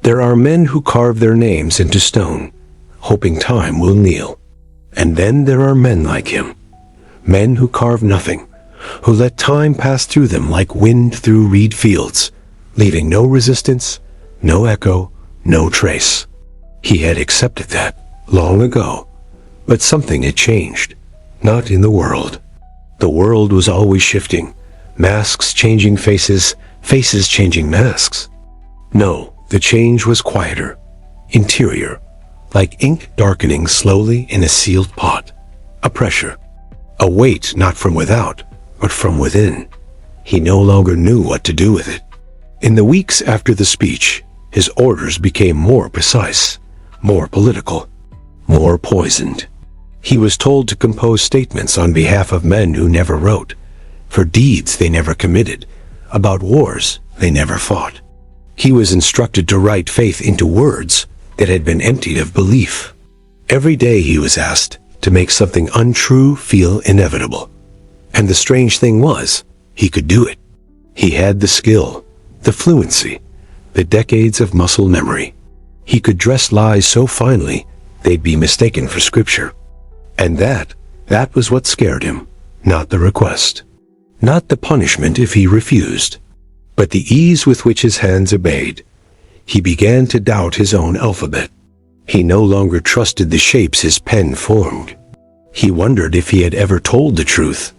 There are men who carve their names into stone, hoping time will kneel. And then there are men like him. Men who carve nothing, who let time pass through them like wind through reed fields, leaving no resistance, no echo, no trace. He had accepted that long ago, but something had changed. Not in the world. The world was always shifting, masks changing faces, faces changing masks. No, the change was quieter, interior, like ink darkening slowly in a sealed pot. A pressure, a weight not from without, but from within. He no longer knew what to do with it. In the weeks after the speech, his orders became more precise, more political, more poisoned. He was told to compose statements on behalf of men who never wrote, for deeds they never committed, about wars they never fought. He was instructed to write faith into words that had been emptied of belief. Every day he was asked to make something untrue feel inevitable. And the strange thing was, he could do it. He had the skill, the fluency, the decades of muscle memory. He could dress lies so finely they'd be mistaken for scripture. And that was what scared him, not the request. Not the punishment if he refused, but the ease with which his hands obeyed. He began to doubt his own alphabet. He no longer trusted the shapes his pen formed. He wondered if he had ever told the truth,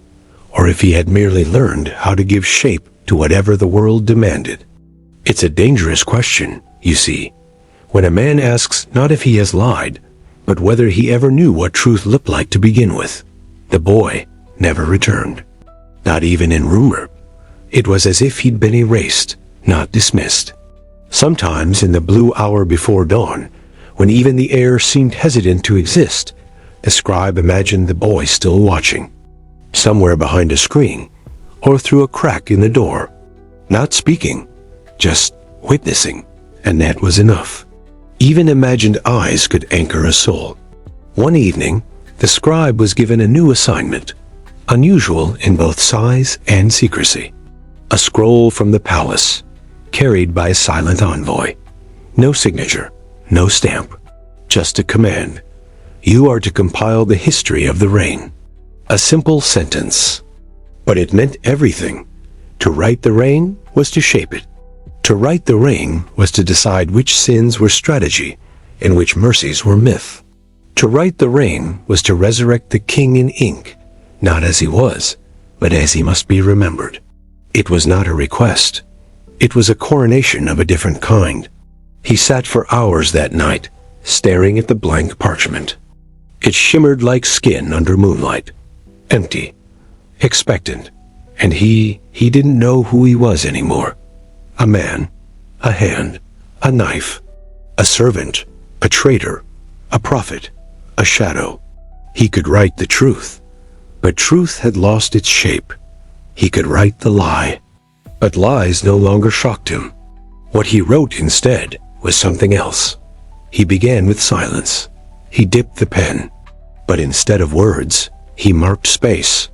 or if he had merely learned how to give shape to whatever the world demanded. It's a dangerous question, you see, when a man asks not if he has lied, but whether he ever knew what truth looked like to begin with. The boy never returned. Not even in rumor. It was as if he'd been erased, not dismissed. Sometimes in the blue hour before dawn, when even the air seemed hesitant to exist, a scribe imagined the boy still watching, somewhere behind a screen, or through a crack in the door, not speaking, just witnessing, and that was enough. Even imagined eyes could anchor a soul. One evening, the scribe was given a new assignment, unusual in both size and secrecy. A scroll from the palace, carried by a silent envoy. No signature, no stamp, just a command. You are to compile the history of the reign. A simple sentence. But it meant everything. To write the reign was to shape it. To write the reign was to decide which sins were strategy and which mercies were myth. To write the reign was to resurrect the king in ink, not as he was, but as he must be remembered. It was not a request. It was a coronation of a different kind. He sat for hours that night, staring at the blank parchment. It shimmered like skin under moonlight, empty, expectant, and he didn't know who he was anymore. A man, a hand, a knife, a servant, a traitor, a prophet, a shadow. He could write the truth, but truth had lost its shape. He could write the lie, but lies no longer shocked him. What he wrote instead was something else. He began with silence. He dipped the pen, but instead of words, he marked space.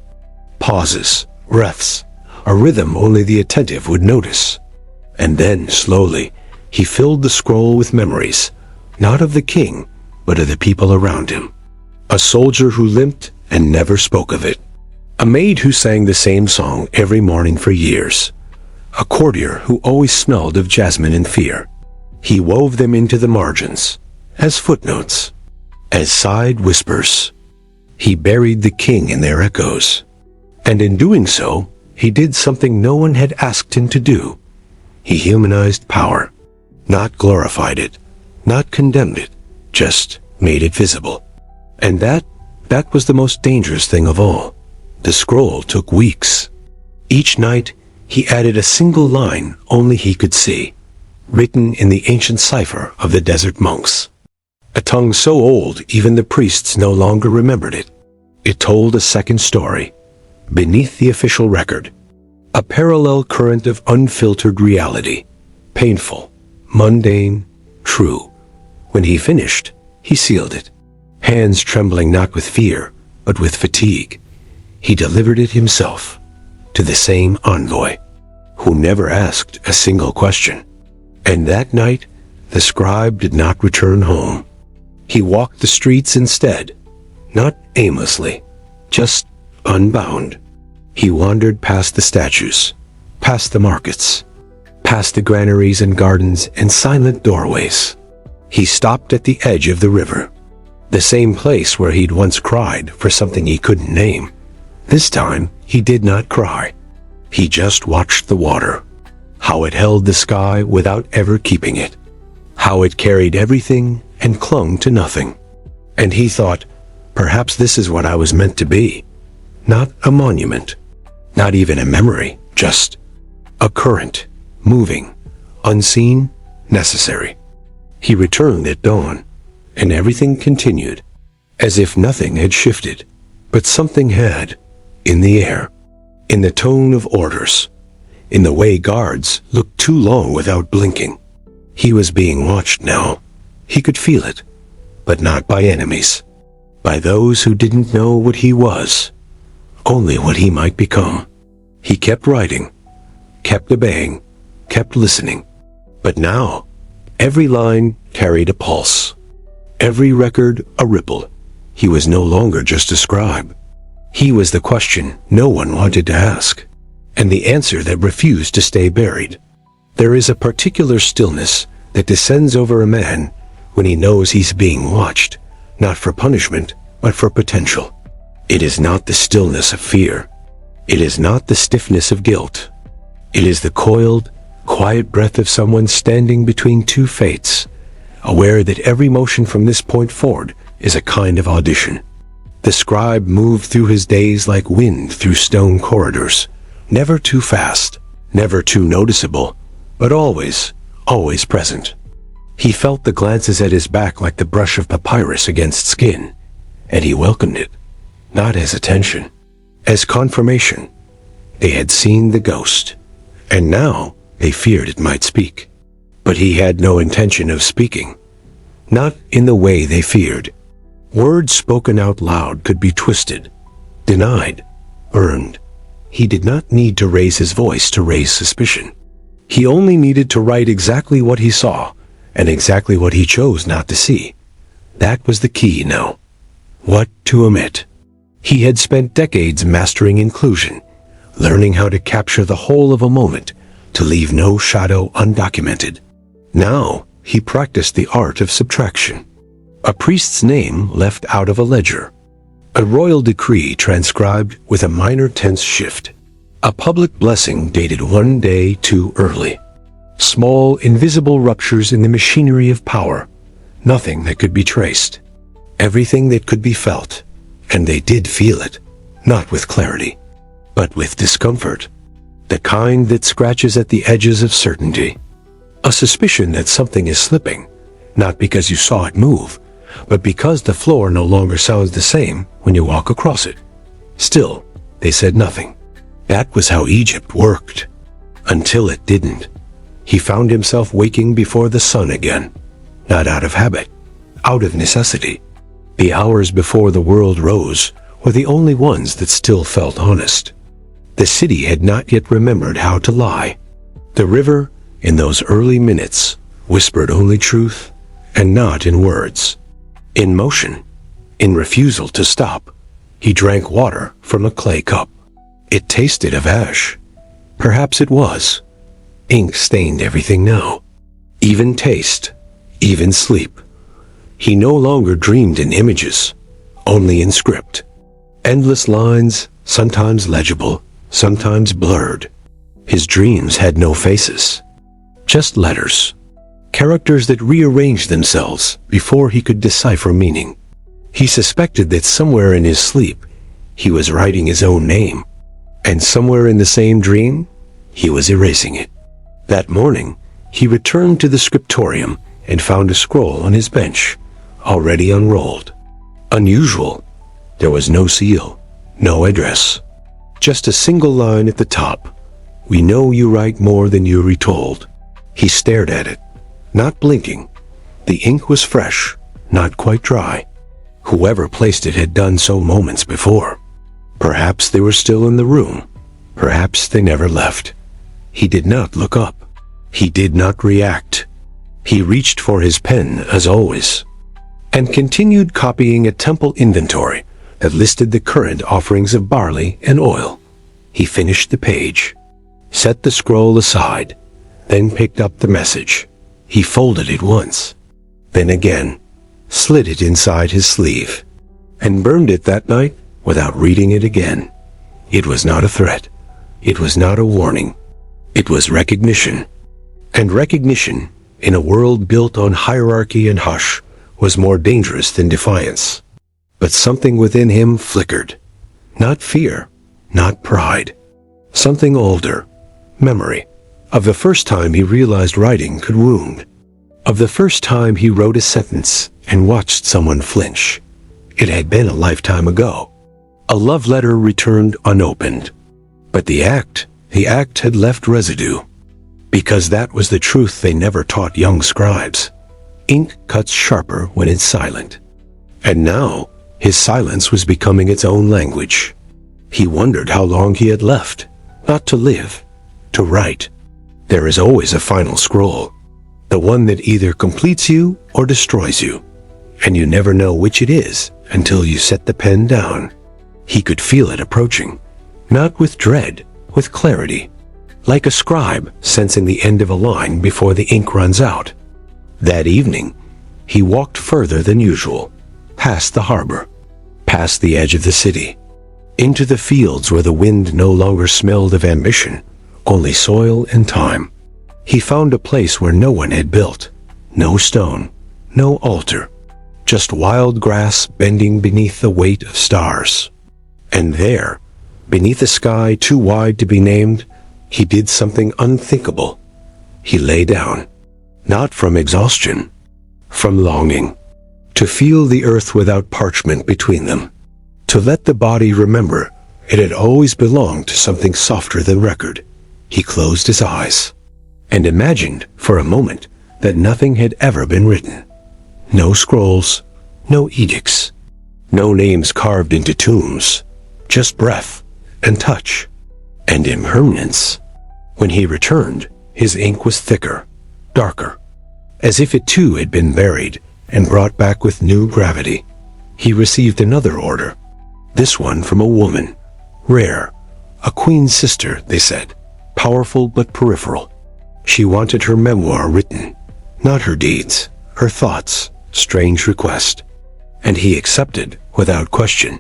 Pauses, breaths, a rhythm only the attentive would notice. And then, slowly, he filled the scroll with memories, not of the king, but of the people around him. A soldier who limped and never spoke of it. A maid who sang the same song every morning for years. A courtier who always smelled of jasmine and fear. He wove them into the margins, as footnotes, as side whispers. He buried the king in their echoes. And in doing so, he did something no one had asked him to do. He humanized power, not glorified it, not condemned it, just made it visible. And that was the most dangerous thing of all. The scroll took weeks. Each night, he added a single line only he could see, written in the ancient cipher of the desert monks. A tongue so old even the priests no longer remembered it. It told a second story, beneath the official record. A parallel current of unfiltered reality, painful, mundane, true. When he finished, he sealed it, hands trembling not with fear, but with fatigue. He delivered it himself, to the same envoy, who never asked a single question. And that night, the scribe did not return home. He walked the streets instead, not aimlessly, just unbound. He wandered past the statues, past the markets, past the granaries and gardens and silent doorways. He stopped at the edge of the river, the same place where he'd once cried for something he couldn't name. This time, he did not cry. He just watched the water, how it held the sky without ever keeping it, how it carried everything and clung to nothing. And he thought, perhaps this is what I was meant to be. Not a monument, not even a memory, just a current, moving, unseen, necessary. He returned at dawn, and everything continued, as if nothing had shifted, but something had, in the air, in the tone of orders, in the way guards looked too long without blinking. He was being watched now. He could feel it, but not by enemies. By those who didn't know what he was, only what he might become. He kept writing, kept obeying, kept listening. But now, every line carried a pulse. Every record a ripple. He was no longer just a scribe. He was the question no one wanted to ask, and the answer that refused to stay buried. There is a particular stillness that descends over a man when he knows he's being watched, not for punishment, but for potential. It is not the stillness of fear. It is not the stiffness of guilt. It is the coiled, quiet breath of someone standing between two fates, aware that every motion from this point forward is a kind of audition. The scribe moved through his days like wind through stone corridors, never too fast, never too noticeable, but always, always present. He felt the glances at his back like the brush of papyrus against skin, and he welcomed it, not as attention, as confirmation. They had seen the ghost, and now they feared it might speak. But he had no intention of speaking, not in the way they feared. Words spoken out loud could be twisted, denied, burned. He did not need to raise his voice to raise suspicion. He only needed to write exactly what he saw, and exactly what he chose not to see. That was the key now. What to omit. He had spent decades mastering inclusion, learning how to capture the whole of a moment, to leave no shadow undocumented. Now he practiced the art of subtraction. A priest's name left out of a ledger. A royal decree transcribed with a minor tense shift. A public blessing dated one day too early. Small, invisible ruptures in the machinery of power. Nothing that could be traced. Everything that could be felt. And they did feel it, not with clarity, but with discomfort. The kind that scratches at the edges of certainty. A suspicion that something is slipping, not because you saw it move, but because the floor no longer sounds the same when you walk across it. Still, they said nothing. That was how Egypt worked. Until it didn't. He found himself waking before the sun again, not out of habit, out of necessity. The hours before the world rose were the only ones that still felt honest. The city had not yet remembered how to lie. The river, in those early minutes, whispered only truth, and not in words. In motion, in refusal to stop, he drank water from a clay cup. It tasted of ash. Perhaps it was. Ink stained everything now. Even taste, even sleep. He no longer dreamed in images, only in script. Endless lines, sometimes legible, sometimes blurred. His dreams had no faces, just letters. Characters that rearranged themselves before he could decipher meaning. He suspected that somewhere in his sleep, he was writing his own name, and somewhere in the same dream, he was erasing it. That morning, he returned to the scriptorium and found a scroll on his bench, already unrolled. Unusual. There was no seal, no address. Just a single line at the top. "We know you write more than you retold." He stared at it, not blinking. The ink was fresh, not quite dry. Whoever placed it had done so moments before. Perhaps they were still in the room. Perhaps they never left. He did not look up. He did not react. He reached for his pen, as always, and continued copying a temple inventory that listed the current offerings of barley and oil. He finished the page, set the scroll aside, then picked up the message. He folded it once, then again, slid it inside his sleeve, and burned it that night without reading it again. It was not a threat. It was not a warning. It was recognition. And recognition, in a world built on hierarchy and hush, was more dangerous than defiance. But something within him flickered. Not fear, not pride. Something older. Memory. Of the first time he realized writing could wound. Of the first time he wrote a sentence and watched someone flinch. It had been a lifetime ago. A love letter returned unopened. But the act, The act had left residue. Because that was the truth they never taught young scribes. Ink cuts sharper when it's silent. And now, his silence was becoming its own language. He wondered how long he had left, not to live, to write. There is always a final scroll, the one that either completes you or destroys you, and you never know which it is until you set the pen down. He could feel it approaching, not with dread, with clarity, like a scribe sensing the end of a line before the ink runs out. That evening, he walked further than usual, past the harbor, past the edge of the city, into the fields where the wind no longer smelled of ambition, only soil and time. He found a place where no one had built, no stone, no altar, just wild grass bending beneath the weight of stars. And there, beneath a sky too wide to be named, he did something unthinkable. He lay down, not from exhaustion, from longing, to feel the earth without parchment between them, to let the body remember it had always belonged to something softer than record. He closed his eyes and imagined for a moment that nothing had ever been written. No scrolls, no edicts, no names carved into tombs, just breath and touch and impermanence. When he returned, his ink was thicker, darker, as if it too had been buried and brought back with new gravity. He received another order, this one from a woman, rare, a queen's sister, they said, powerful but peripheral. She wanted her memoir written, not her deeds, her thoughts, strange request. And he accepted without question,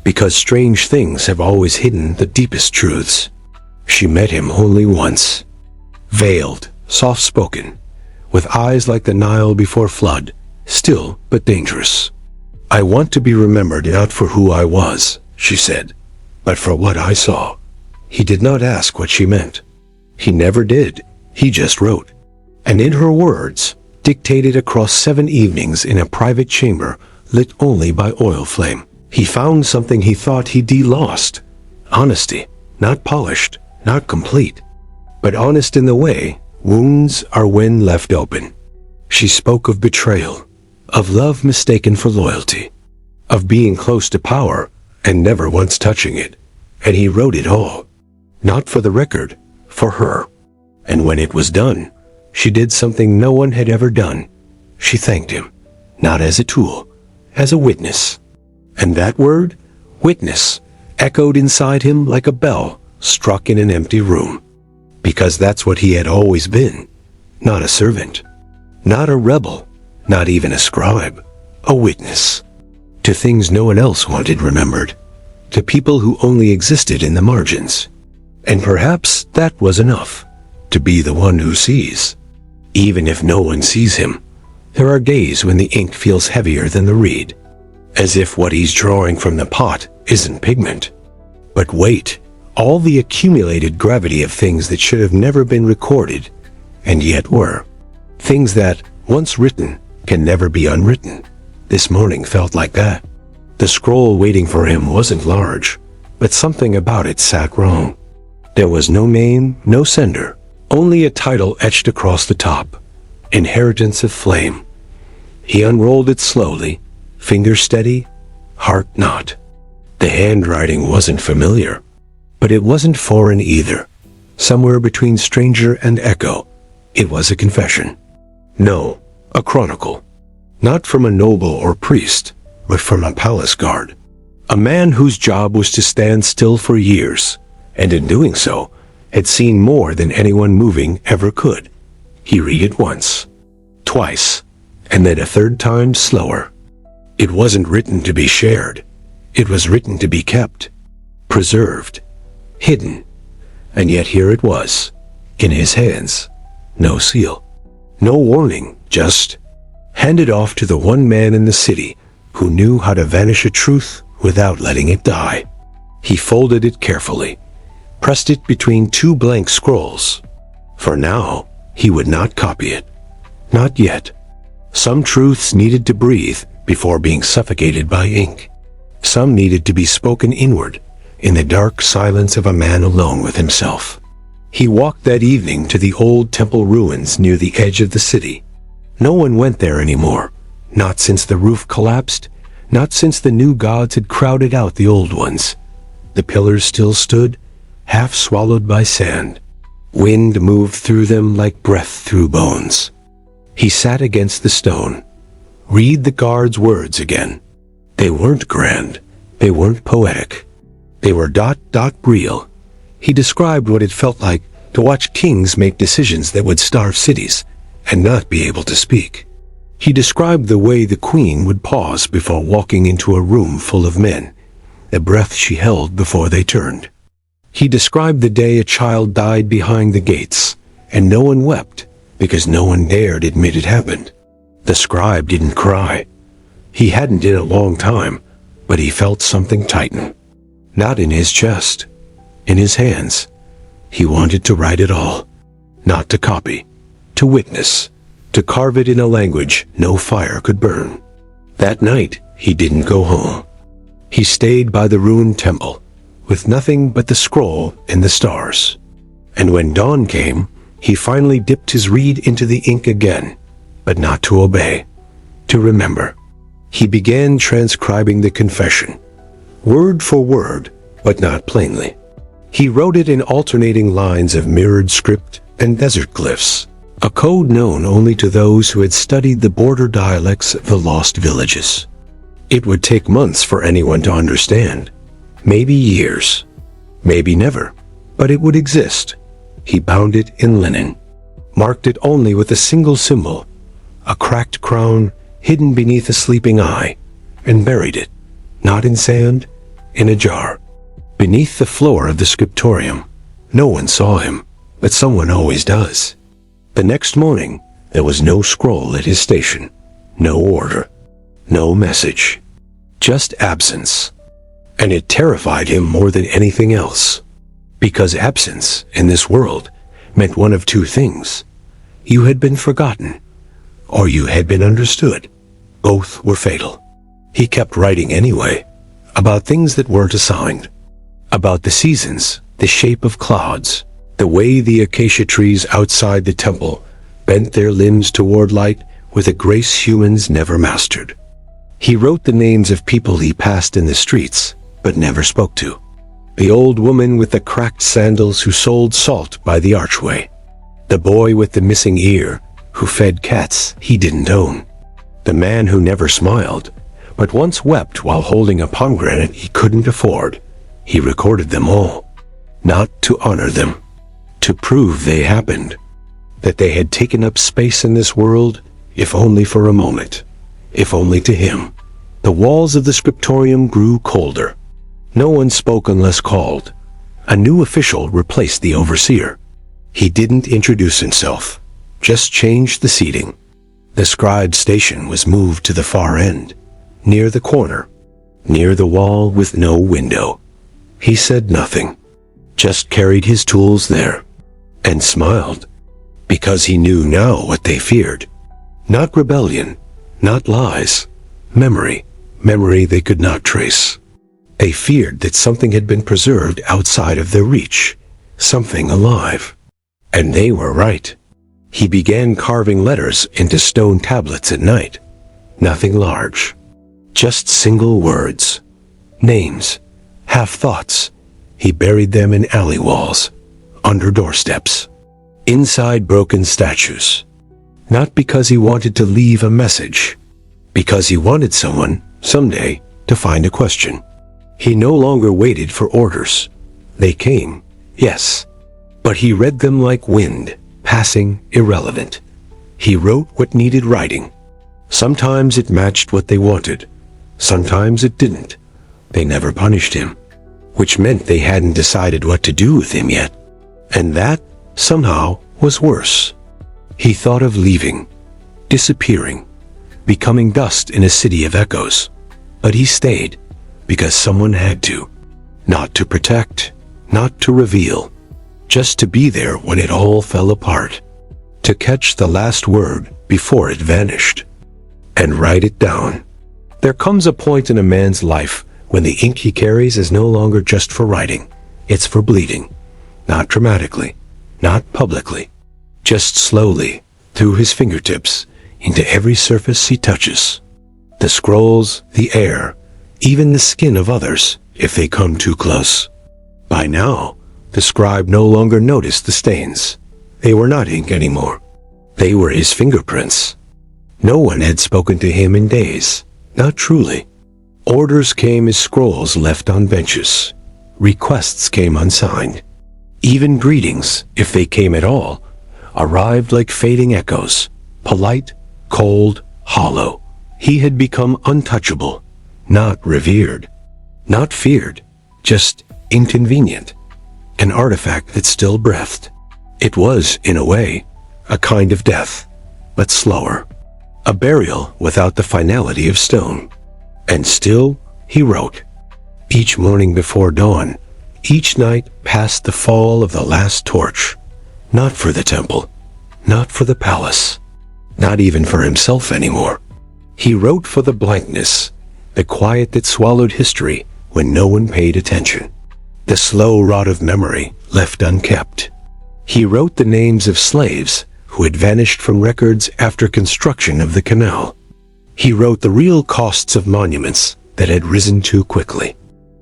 because strange things have always hidden the deepest truths. She met him only once, veiled, soft-spoken, with eyes like the Nile before flood, still but dangerous. "I want to be remembered not for who I was," she said, "but for what I saw." He did not ask what she meant. He never did. He just wrote. And in her words, dictated across 7 evenings in a private chamber lit only by oil flame, he found something he thought he'd lost. Honesty, not polished, not complete, but honest in the way wounds are when left open. She spoke of betrayal, of love mistaken for loyalty, of being close to power and never once touching it. And he wrote it all, not for the record, for her. And when it was done, she did something no one had ever done. She thanked him, not as a tool, as a witness. And that word, witness, echoed inside him like a bell struck in an empty room. Because that's what he had always been, not a servant, not a rebel, not even a scribe, a witness. To things no one else wanted remembered, to people who only existed in the margins. And perhaps that was enough, to be the one who sees. Even if no one sees him, there are days when the ink feels heavier than the reed, as if what he's drawing from the pot isn't pigment, but weight, all the accumulated gravity of things that should have never been recorded, and yet were. Things that, once written, can never be unwritten. This morning felt like that. The scroll waiting for him wasn't large, but something about it sat wrong. There was no name, no sender, only a title etched across the top, Inheritance of Flame. He unrolled it slowly, finger steady, heart not. The handwriting wasn't familiar, but it wasn't foreign either. Somewhere between stranger and echo, it was a confession. No, a chronicle. Not from a noble or priest, but from a palace guard. A man whose job was to stand still for years, and in doing so, had seen more than anyone moving ever could. He read it once, twice, and then a third time slower. It wasn't written to be shared. It was written to be kept, preserved, hidden. And yet here it was, in his hands. No seal, no warning, just handed off to the one man in the city who knew how to vanish a truth without letting it die. He folded it carefully, pressed it between 2 blank scrolls. For now, he would not copy it. Not yet. Some truths needed to breathe before being suffocated by ink. Some needed to be spoken inward, in the dark silence of a man alone with himself. He walked that evening to the old temple ruins near the edge of the city. No one went there anymore, not since the roof collapsed, not since the new gods had crowded out the old ones. The pillars still stood, half swallowed by sand. Wind moved through them like breath through bones. He sat against the stone. Read the guard's words again. They weren't grand. They weren't poetic. They were real. He described what it felt like to watch kings make decisions that would starve cities and not be able to speak. He described the way the queen would pause before walking into a room full of men, the breath she held before they turned. He described the day a child died behind the gates, and no one wept because no one dared admit it happened. The scribe didn't cry. He hadn't in a long time, but he felt something tighten. Not in his chest, in his hands. He wanted to write it all, not to copy, to witness, to carve it in a language no fire could burn. That night, he didn't go home. He stayed by the ruined temple, with nothing but the scroll and the stars. And when dawn came, he finally dipped his reed into the ink again, but not to obey, to remember. He began transcribing the confession, word for word, but not plainly. He wrote it in alternating lines of mirrored script and desert glyphs, a code known only to those who had studied the border dialects of the lost villages. It would take months for anyone to understand, maybe years, maybe never, but it would exist. He bound it in linen, marked it only with a single symbol, a cracked crown hidden beneath a sleeping eye, and buried it, not in sand, in a jar. Beneath the floor of the scriptorium, no one saw him, but someone always does. The next morning, there was no scroll at his station, no order, no message, just absence. And it terrified him more than anything else, because absence in this world meant one of two things. You had been forgotten, or you had been understood. Both were fatal. He kept writing anyway, about things that weren't assigned, about the seasons, the shape of clouds, the way the acacia trees outside the temple bent their limbs toward light with a grace humans never mastered. He wrote the names of people he passed in the streets, but never spoke to. The old woman with the cracked sandals who sold salt by the archway. The boy with the missing ear who fed cats he didn't own. The man who never smiled, but once wept while holding a pomegranate he couldn't afford. He recorded them all, not to honor them, to prove they happened, that they had taken up space in this world, if only for a moment, if only to him. The walls of the scriptorium grew colder. No one spoke unless called. A new official replaced the overseer. He didn't introduce himself, just changed the seating. The scribe station was moved to the far end, near the corner, near the wall with no window. He said nothing, just carried his tools there, and smiled, because he knew now what they feared. Not rebellion, not lies, memory they could not trace. They feared that something had been preserved outside of their reach, something alive. And they were right. He began carving letters into stone tablets at night. Nothing large, just single words, names, half thoughts. He buried them in alley walls, under doorsteps, inside broken statues. Not because he wanted to leave a message, because he wanted someone, someday, to find a question. He no longer waited for orders. They came, yes, but he read them like wind, passing, irrelevant. He wrote what needed writing. Sometimes it matched what they wanted. Sometimes it didn't. They never punished him, which meant they hadn't decided what to do with him yet. And that, somehow, was worse. He thought of leaving, disappearing, becoming dust in a city of echoes. But he stayed, because someone had to. Not to protect, not to reveal, just to be there when it all fell apart. To catch the last word before it vanished. And write it down. There comes a point in a man's life when the ink he carries is no longer just for writing. It's for bleeding. Not dramatically, not publicly, just slowly, through his fingertips, into every surface he touches. The scrolls, the air, even the skin of others, if they come too close. By now, the scribe no longer noticed the stains. They were not ink anymore. They were his fingerprints. No one had spoken to him in days, not truly. Orders came as scrolls left on benches. Requests came unsigned. Even greetings, if they came at all, arrived like fading echoes, polite, cold, hollow. He had become untouchable, not revered, not feared, just inconvenient, an artifact that still breathed. It was, in a way, a kind of death, but slower, a burial without the finality of stone. And still, he wrote. Each morning before dawn, each night past the fall of the last torch, not for the temple, not for the palace, not even for himself anymore. He wrote for the blankness, the quiet that swallowed history when no one paid attention, the slow rot of memory left unkept. He wrote the names of slaves who had vanished from records after construction of the canal. He wrote the real costs of monuments that had risen too quickly.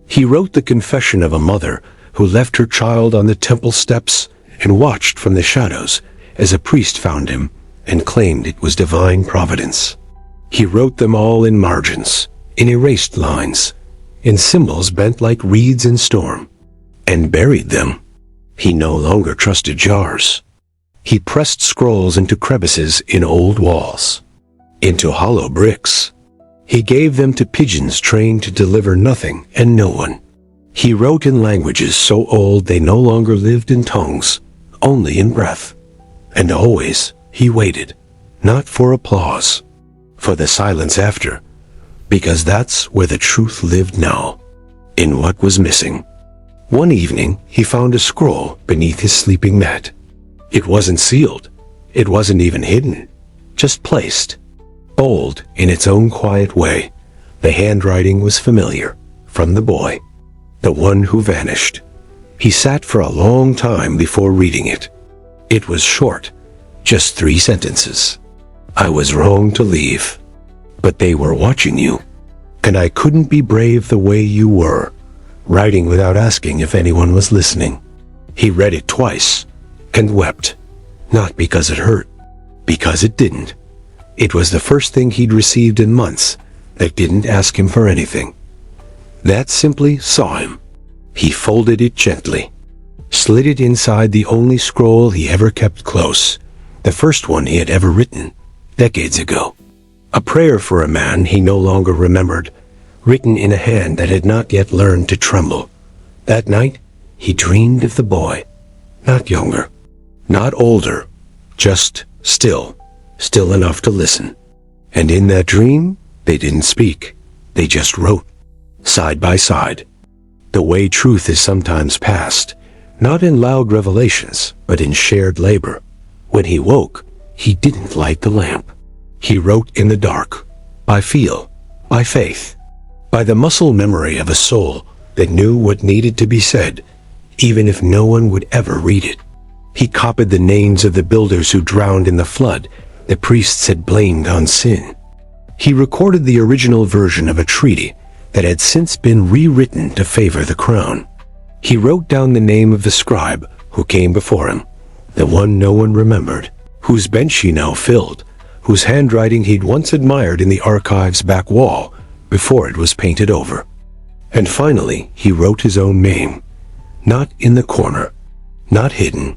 He wrote the confession of a mother who left her child on the temple steps and watched from the shadows as a priest found him and claimed it was divine providence. He wrote them all in margins, in erased lines, in symbols bent like reeds in storm, and buried them. He no longer trusted jars. He pressed scrolls into crevices in old walls, into hollow bricks. He gave them to pigeons trained to deliver nothing and no one. He wrote in languages so old they no longer lived in tongues, only in breath. And always he waited, not for applause, for the silence after, because that's where the truth lived now, in what was missing. One evening he found a scroll beneath his sleeping mat. It wasn't sealed. It wasn't even hidden, just placed. Bold in its own quiet way, the handwriting was familiar, from the boy, the one who vanished. He sat for a long time before reading it. It was short, just 3 sentences. I was wrong to leave, but they were watching you, and I couldn't be brave the way you were, writing without asking if anyone was listening. He read it twice, and wept, not because it hurt, because it didn't. It was the first thing he'd received in months that didn't ask him for anything. That simply saw him. He folded it gently, slid it inside the only scroll he ever kept close, the first one he had ever written, decades ago. A prayer for a man he no longer remembered, written in a hand that had not yet learned to tremble. That night, he dreamed of the boy, not younger, not older, just still enough to listen. And in that dream, they didn't speak. They just wrote, side by side, the way truth is sometimes passed, not in loud revelations, but in shared labor. When he woke, he didn't light the lamp. He wrote in the dark, by feel, by faith, by the muscle memory of a soul that knew what needed to be said, even if no one would ever read it. He copied the names of the builders who drowned in the flood the priests had blamed on sin. He recorded the original version of a treaty that had since been rewritten to favor the crown. He wrote down the name of the scribe who came before him, the one no one remembered, whose bench he now filled, whose handwriting he'd once admired in the archive's back wall before it was painted over. And finally, he wrote his own name, not in the corner, not hidden,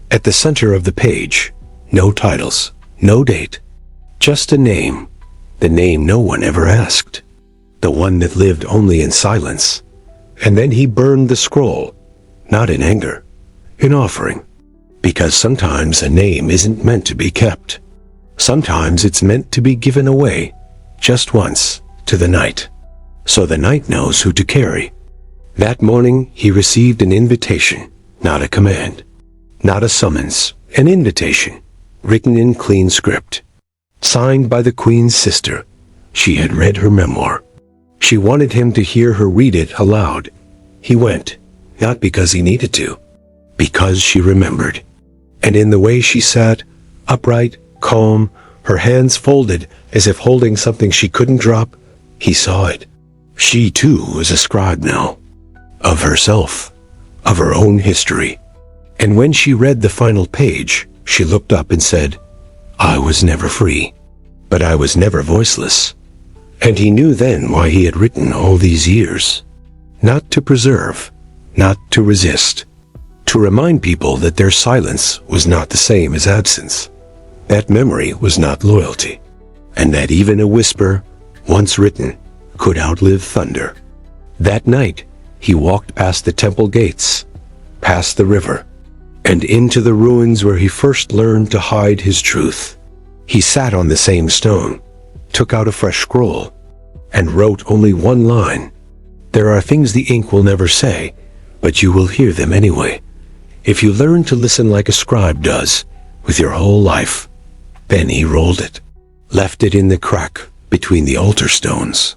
at the center of the page. No titles, no date, just a name, the name no one ever asked, the one that lived only in silence. And then he burned the scroll, not in anger, in offering, because sometimes a name isn't meant to be kept. Sometimes it's meant to be given away, just once, to the night, so the night knows who to carry. That morning he received an invitation, not a command, not a summons, an invitation, written in clean script, signed by the Queen's sister. She had read her memoir. She wanted him to hear her read it aloud. He went, not because he needed to, because she remembered. And in the way she sat, upright, calm, her hands folded as if holding something she couldn't drop, he saw it. She too was a scribe now. Of herself, of her own history. And when she read the final page, she looked up and said, "I was never free, but I was never voiceless." And he knew then why he had written all these years. Not to preserve, not to resist. To remind people that their silence was not the same as absence. That memory was not loyalty. And that even a whisper, once written, could outlive thunder. That night, he walked past the temple gates, past the river, and into the ruins where he first learned to hide his truth. He sat on the same stone, took out a fresh scroll, and wrote only one line. There are things the ink will never say, but you will hear them anyway. If you learn to listen like a scribe does, with your whole life. Then he rolled it, left it in the crack between the altar stones,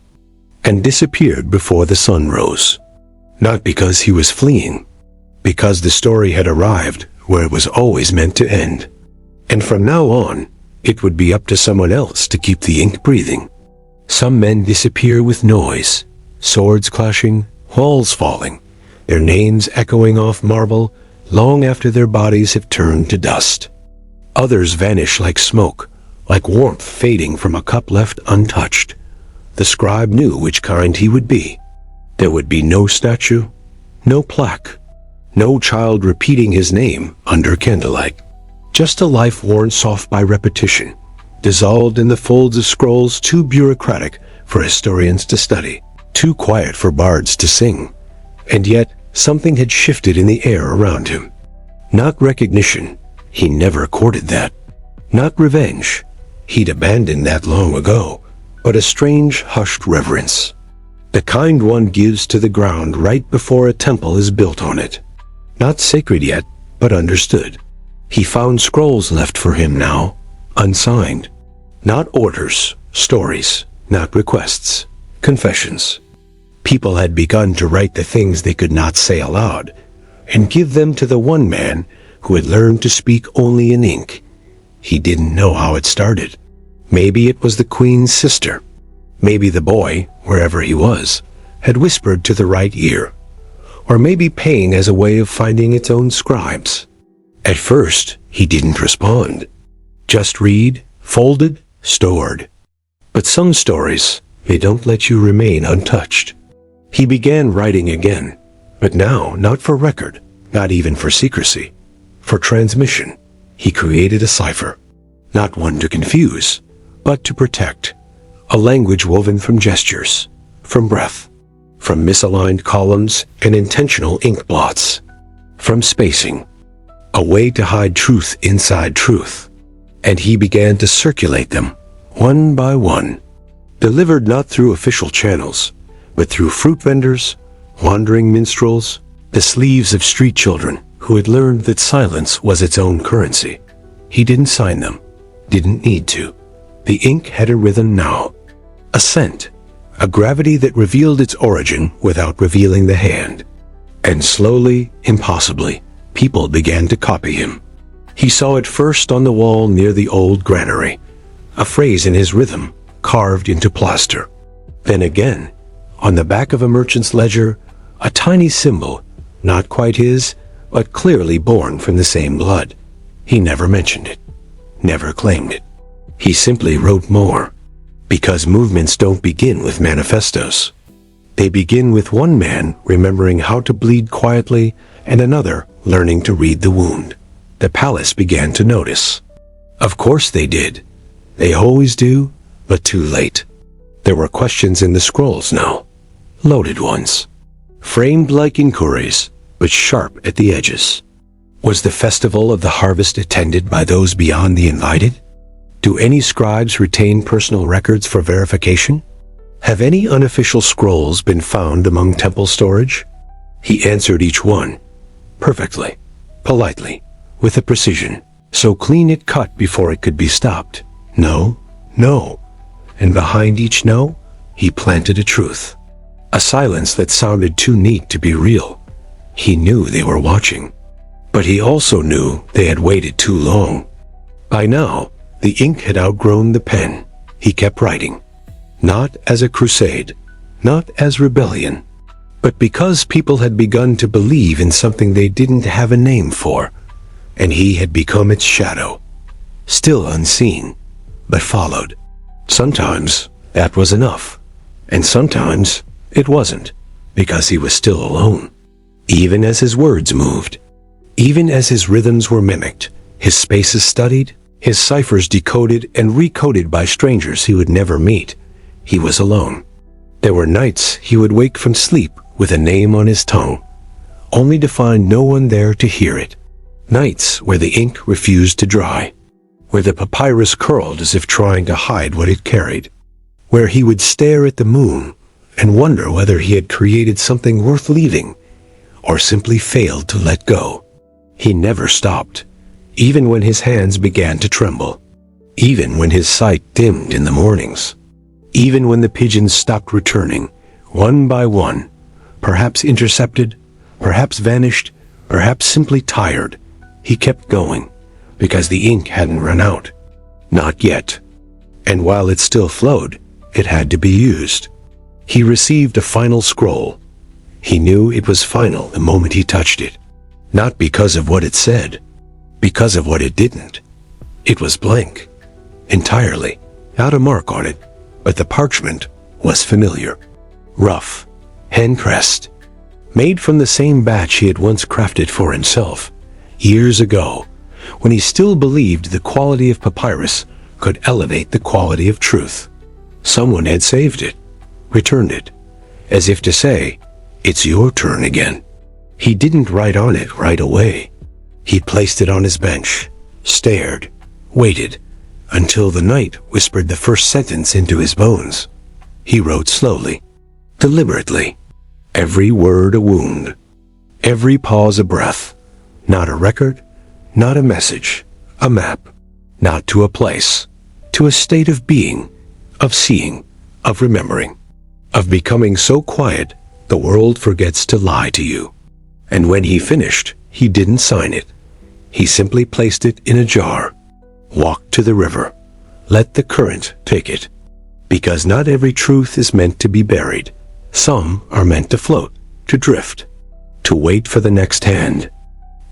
and disappeared before the sun rose. Not because he was fleeing, because the story had arrived where it was always meant to end. And from now on, it would be up to someone else to keep the ink breathing. Some men disappear with noise, swords clashing, walls falling, their names echoing off marble long after their bodies have turned to dust. Others vanish like smoke, like warmth fading from a cup left untouched. The scribe knew which kind he would be. There would be no statue, no plaque, no child repeating his name under candlelight. Just a life worn soft by repetition, dissolved in the folds of scrolls too bureaucratic for historians to study, too quiet for bards to sing. And yet, something had shifted in the air around him. Not recognition, he never courted that. Not revenge, he'd abandoned that long ago, but a strange, hushed reverence. The kind one gives to the ground right before a temple is built on it. Not sacred yet, but understood. He found scrolls left for him now, unsigned. Not orders, stories, not requests, confessions. People had begun to write the things they could not say aloud, and give them to the one man who had learned to speak only in ink. He didn't know how it started. Maybe it was the queen's sister. Maybe the boy, wherever he was, had whispered to the right ear. Or maybe pain as a way of finding its own scribes. At first, he didn't respond. Just read, folded, stored. But some stories, they don't let you remain untouched. He began writing again, but now not for record, not even for secrecy. For transmission, he created a cipher. Not one to confuse, but to protect. A language woven from gestures, from breath, from misaligned columns and intentional ink blots, from spacing. A way to hide truth inside truth. And he began to circulate them, one by one. Delivered not through official channels, but through fruit vendors, wandering minstrels, the sleeves of street children who had learned that silence was its own currency. He didn't sign them, didn't need to. The ink had a rhythm now, a scent, a gravity that revealed its origin without revealing the hand. And slowly, impossibly, people began to copy him. He saw it first on the wall near the old granary, a phrase in his rhythm, carved into plaster. Then again, on the back of a merchant's ledger, a tiny symbol, not quite his, but clearly born from the same blood. He never mentioned it, never claimed it. He simply wrote more, because movements don't begin with manifestos. They begin with one man remembering how to bleed quietly and another learning to read the wound. The palace began to notice. Of course they did. They always do, but too late. There were questions in the scrolls now, loaded ones, framed like inquiries, but sharp at the edges. Was the festival of the harvest attended by those beyond the invited? Do any scribes retain personal records for verification? Have any unofficial scrolls been found among temple storage? He answered each one, perfectly, politely, with a precision, so clean it cut before it could be stopped. No, no. And behind each no, he planted a truth. A silence that sounded too neat to be real. He knew they were watching. But he also knew they had waited too long. By now, the ink had outgrown the pen. He kept writing. Not as a crusade, not as rebellion, but because people had begun to believe in something they didn't have a name for, and he had become its shadow. Still unseen, but followed. Sometimes that was enough, and sometimes it wasn't, because he was still alone. Even as his words moved, even as his rhythms were mimicked, his spaces studied, his ciphers decoded and recoded by strangers he would never meet, he was alone. There were nights he would wake from sleep with a name on his tongue, only to find no one there to hear it. Nights where the ink refused to dry, where the papyrus curled as if trying to hide what it carried, where he would stare at the moon and wonder whether he had created something worth leaving or simply failed to let go. He never stopped, even when his hands began to tremble, even when his sight dimmed in the mornings, even when the pigeons stopped returning, one by one, perhaps intercepted, perhaps vanished, perhaps simply tired. He kept going, because the ink hadn't run out. Not yet. And while it still flowed, it had to be used. He received a final scroll. He knew it was final the moment he touched it. Not because of what it said, because of what it didn't. It was blank, entirely, not a mark on it, but the parchment was familiar. Rough, hand-pressed, made from the same batch he had once crafted for himself, years ago, when he still believed the quality of papyrus could elevate the quality of truth. Someone had saved it, returned it, as if to say, "It's your turn again." He didn't write on it right away. He placed it on his bench, stared, waited, until the night whispered the first sentence into his bones. He wrote slowly, deliberately, every word a wound, every pause a breath, not a record, not a message, a map, not to a place, to a state of being, of seeing, of remembering, of becoming so quiet the world forgets to lie to you. And when he finished, he didn't sign it. He simply placed it in a jar, walked to the river, let the current take it. Because not every truth is meant to be buried. Some are meant to float, to drift, to wait for the next hand.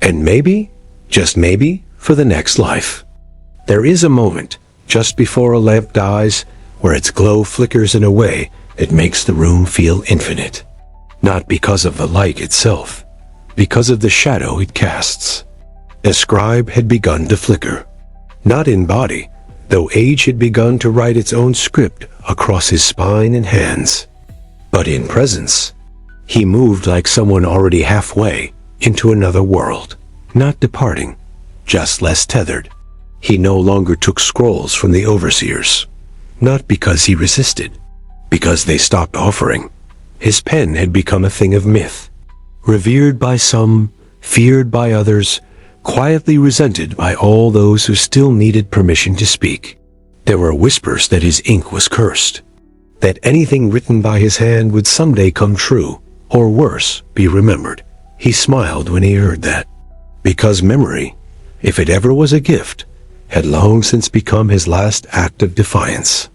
And maybe, just maybe, for the next life. There is a moment, just before a lamp dies, where its glow flickers in a way that makes the room feel infinite. Not because of the light itself, because of the shadow it casts. The scribe had begun to flicker. Not in body, though age had begun to write its own script across his spine and hands. But in presence, he moved like someone already halfway into another world, not departing, just less tethered. He no longer took scrolls from the overseers, not because he resisted, because they stopped offering. His pen had become a thing of myth, revered by some, feared by others, quietly resented by all those who still needed permission to speak. There were whispers that his ink was cursed, that anything written by his hand would someday come true, or worse, be remembered. He smiled when he heard that, because memory, if it ever was a gift, had long since become his last act of defiance.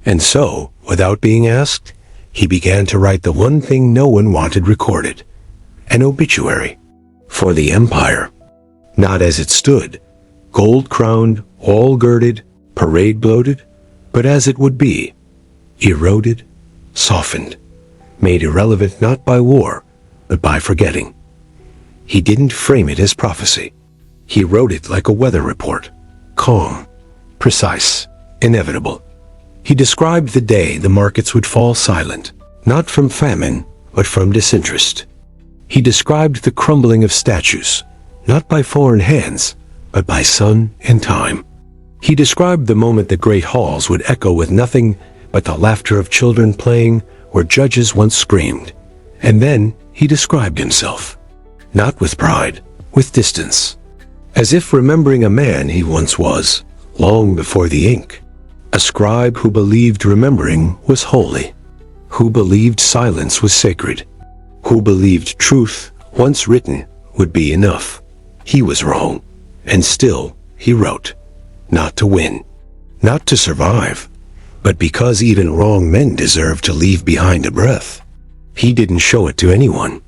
And so, without being asked, he began to write the one thing no one wanted recorded, an obituary for the empire. Not as it stood, gold-crowned, all-girded, parade-bloated, but as it would be, eroded, softened, made irrelevant not by war, but by forgetting. He didn't frame it as prophecy. He wrote it like a weather report, calm, precise, inevitable. He described the day the markets would fall silent, not from famine, but from disinterest. He described the crumbling of statues, not by foreign hands, but by sun and time. He described the moment the great halls would echo with nothing but the laughter of children playing where judges once screamed. And then he described himself, not with pride, with distance, as if remembering a man he once was, long before the ink. A scribe who believed remembering was holy, who believed silence was sacred, who believed truth, once written, would be enough. He was wrong, and still he wrote. Not to win, not to survive, but because even wrong men deserve to leave behind a breath. He didn't show it to anyone.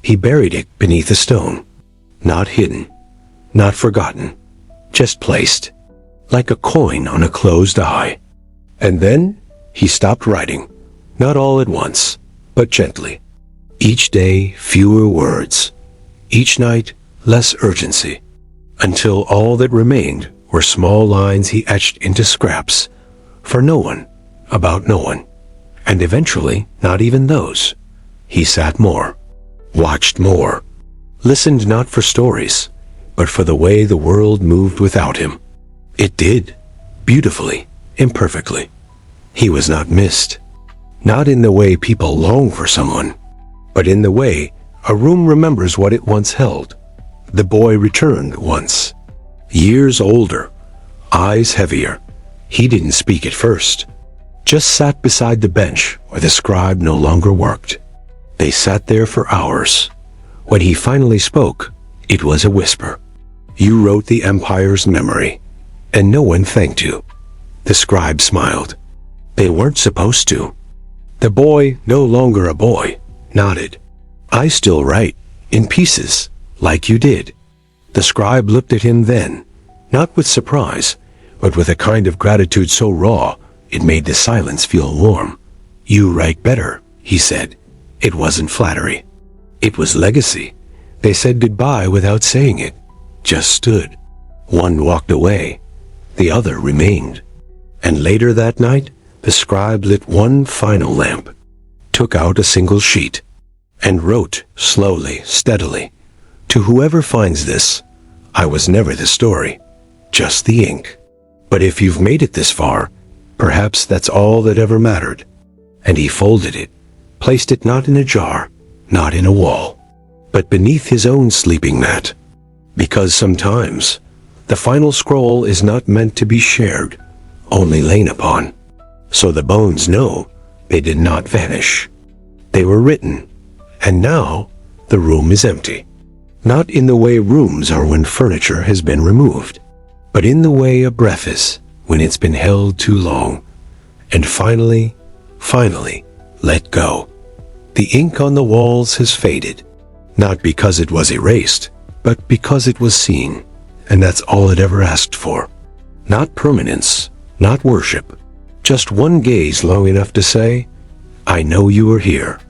He buried it beneath a stone. Not hidden, not forgotten, just placed, like a coin on a closed eye. And then he stopped writing, not all at once, but gently. Each day, fewer words. Each night, less urgency, until all that remained were small lines he etched into scraps, for no one, about no one, and eventually not even those. He sat more, watched more, listened not for stories, but for the way the world moved without him. It did, beautifully, imperfectly. He was not missed, not in the way people long for someone, but in the way a room remembers what it once held. The boy returned once, years older, eyes heavier. He didn't speak at first, just sat beside the bench where the scribe no longer worked. They sat there for hours. When he finally spoke, it was a whisper. You wrote the empire's memory, and no one thanked you. The scribe smiled. They weren't supposed to. The boy, no longer a boy, nodded. I still write, in pieces, like you did. The scribe looked at him then, not with surprise, but with a kind of gratitude so raw, it made the silence feel warm. You write better, he said. It wasn't flattery. It was legacy. They said goodbye without saying it, just stood. One walked away, the other remained. And later that night, the scribe lit one final lamp, took out a single sheet, and wrote slowly, steadily, to whoever finds this, I was never the story, just the ink. But if you've made it this far, perhaps that's all that ever mattered. And he folded it, placed it not in a jar, not in a wall, but beneath his own sleeping mat. Because sometimes, the final scroll is not meant to be shared, only lain upon. So the bones know they did not vanish. They were written, and now the room is empty. Not in the way rooms are when furniture has been removed, but in the way a breath is when it's been held too long, and finally let go. The ink on the walls has faded, not because it was erased, but because it was seen, and that's all it ever asked for. Not permanence, not worship, just one gaze long enough to say, I know you are here.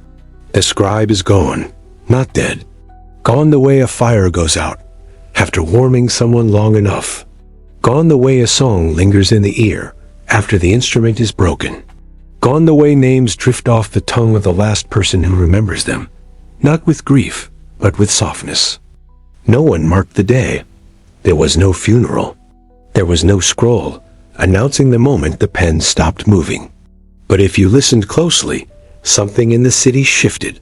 The scribe is gone, not dead. Gone the way a fire goes out, after warming someone long enough. Gone the way a song lingers in the ear, after the instrument is broken. Gone the way names drift off the tongue of the last person who remembers them, not with grief, but with softness. No one marked the day. There was no funeral. There was no scroll, announcing the moment the pen stopped moving. But if you listened closely, something in the city shifted.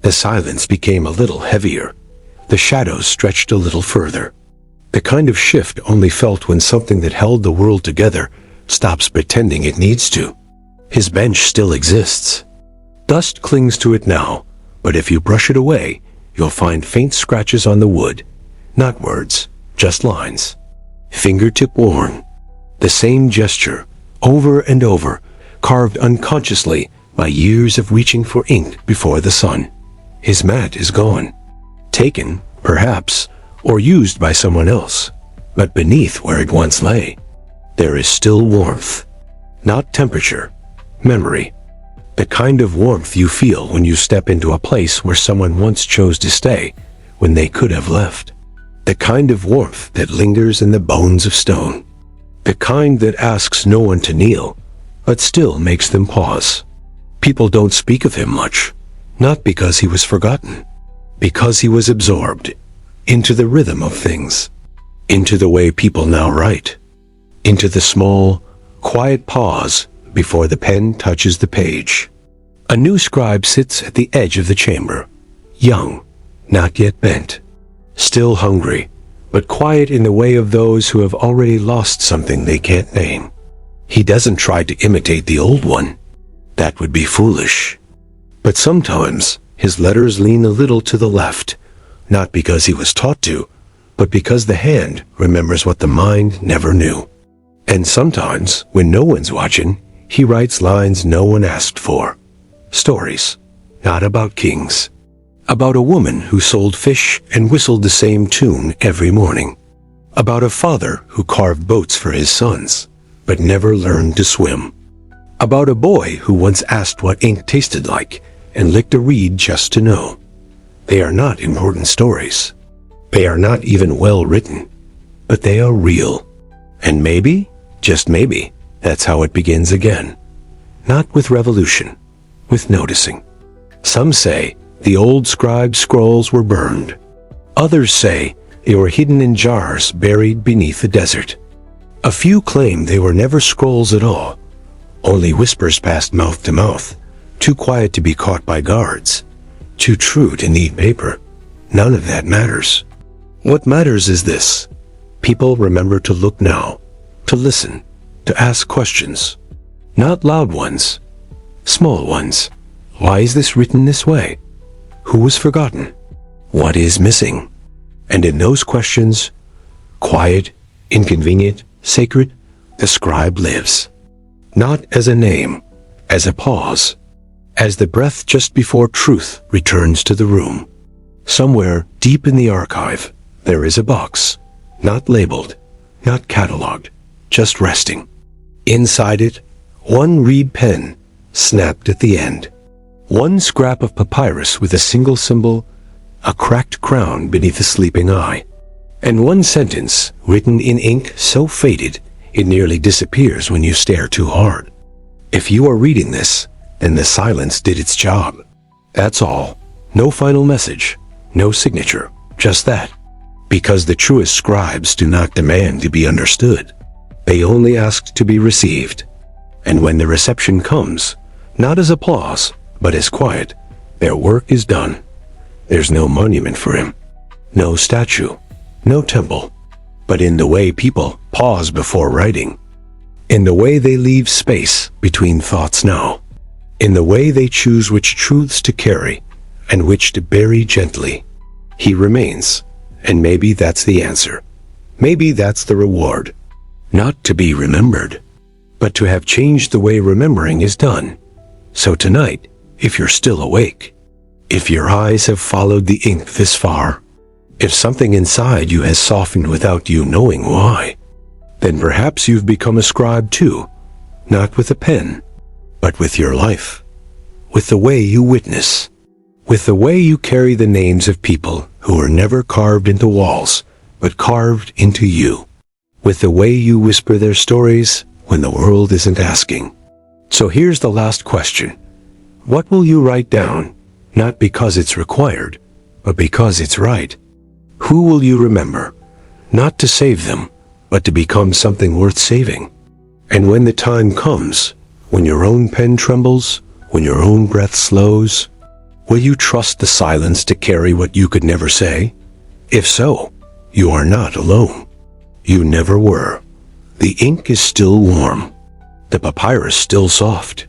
The silence became a little heavier. The shadows stretched a little further. The kind of shift only felt when something that held the world together stops pretending it needs to. His bench still exists. Dust clings to it now, but if you brush it away, you'll find faint scratches on the wood. Not words, just lines. Fingertip worn. The same gesture, over and over, carved unconsciously by years of reaching for ink before the sun. His mat is gone. Taken, perhaps, or used by someone else. But beneath where it once lay, there is still warmth. Not temperature, memory. The kind of warmth you feel when you step into a place where someone once chose to stay when they could have left. The kind of warmth that lingers in the bones of stone. The kind that asks no one to kneel, but still makes them pause. People don't speak of him much, not because he was forgotten, because he was absorbed into the rhythm of things, into the way people now write, into the small, quiet pause before the pen touches the page. A new scribe sits at the edge of the chamber, young, not yet bent, still hungry, but quiet in the way of those who have already lost something they can't name. He doesn't try to imitate the old one. That would be foolish. But sometimes his letters lean a little to the left, not because he was taught to, but because the hand remembers what the mind never knew. And sometimes, when no one's watching, he writes lines no one asked for. Stories, not about kings. About a woman who sold fish and whistled the same tune every morning. About a father who carved boats for his sons, but never learned to swim. About a boy who once asked what ink tasted like and licked a reed just to know. They are not important stories. They are not even well written, but they are real. And maybe, just maybe, that's how it begins again. Not with revolution, with noticing. Some say the old scribe scrolls were burned. Others say they were hidden in jars buried beneath the desert. A few claim they were never scrolls at all, only whispers passed mouth to mouth, too quiet to be caught by guards, too true to need paper. None of that matters. What matters is this: people remember to look now, to listen, to ask questions. Not loud ones, small ones. Why is this written this way? Who was forgotten? What is missing? And in those questions, quiet, inconvenient, sacred, the scribe lives. Not as a name, as a pause, as the breath just before truth returns to the room. Somewhere deep in the archive, there is a box, not labeled, not cataloged, just resting. Inside it, one reed pen, snapped at the end. One scrap of papyrus with a single symbol, a cracked crown beneath a sleeping eye. And one sentence written in ink so faded it nearly disappears when you stare too hard. If you are reading this, then the silence did its job. That's all. No final message, no signature, just that. Because the truest scribes do not demand to be understood. They only ask to be received. And when the reception comes, not as applause, but as quiet, their work is done. There's no monument for him, no statue, no temple, but in the way people pause before writing, in the way they leave space between thoughts now, in the way they choose which truths to carry and which to bury gently. He remains, and maybe that's the answer. Maybe that's the reward. Not to be remembered, but to have changed the way remembering is done. So tonight, if you're still awake, if your eyes have followed the ink this far, if something inside you has softened without you knowing why, then perhaps you've become a scribe too, not with a pen, but with your life, with the way you witness, with the way you carry the names of people who were never carved into walls, but carved into you, with the way you whisper their stories when the world isn't asking. So here's the last question. What will you write down, not because it's required, but because it's right? Who will you remember, not to save them, but to become something worth saving? And when the time comes, when your own pen trembles, when your own breath slows, will you trust the silence to carry what you could never say? If so, you are not alone. You never were. The ink is still warm, the papyrus still soft,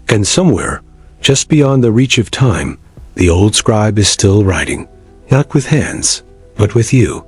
and somewhere, just beyond the reach of time, the old scribe is still writing, not with hands, but with you.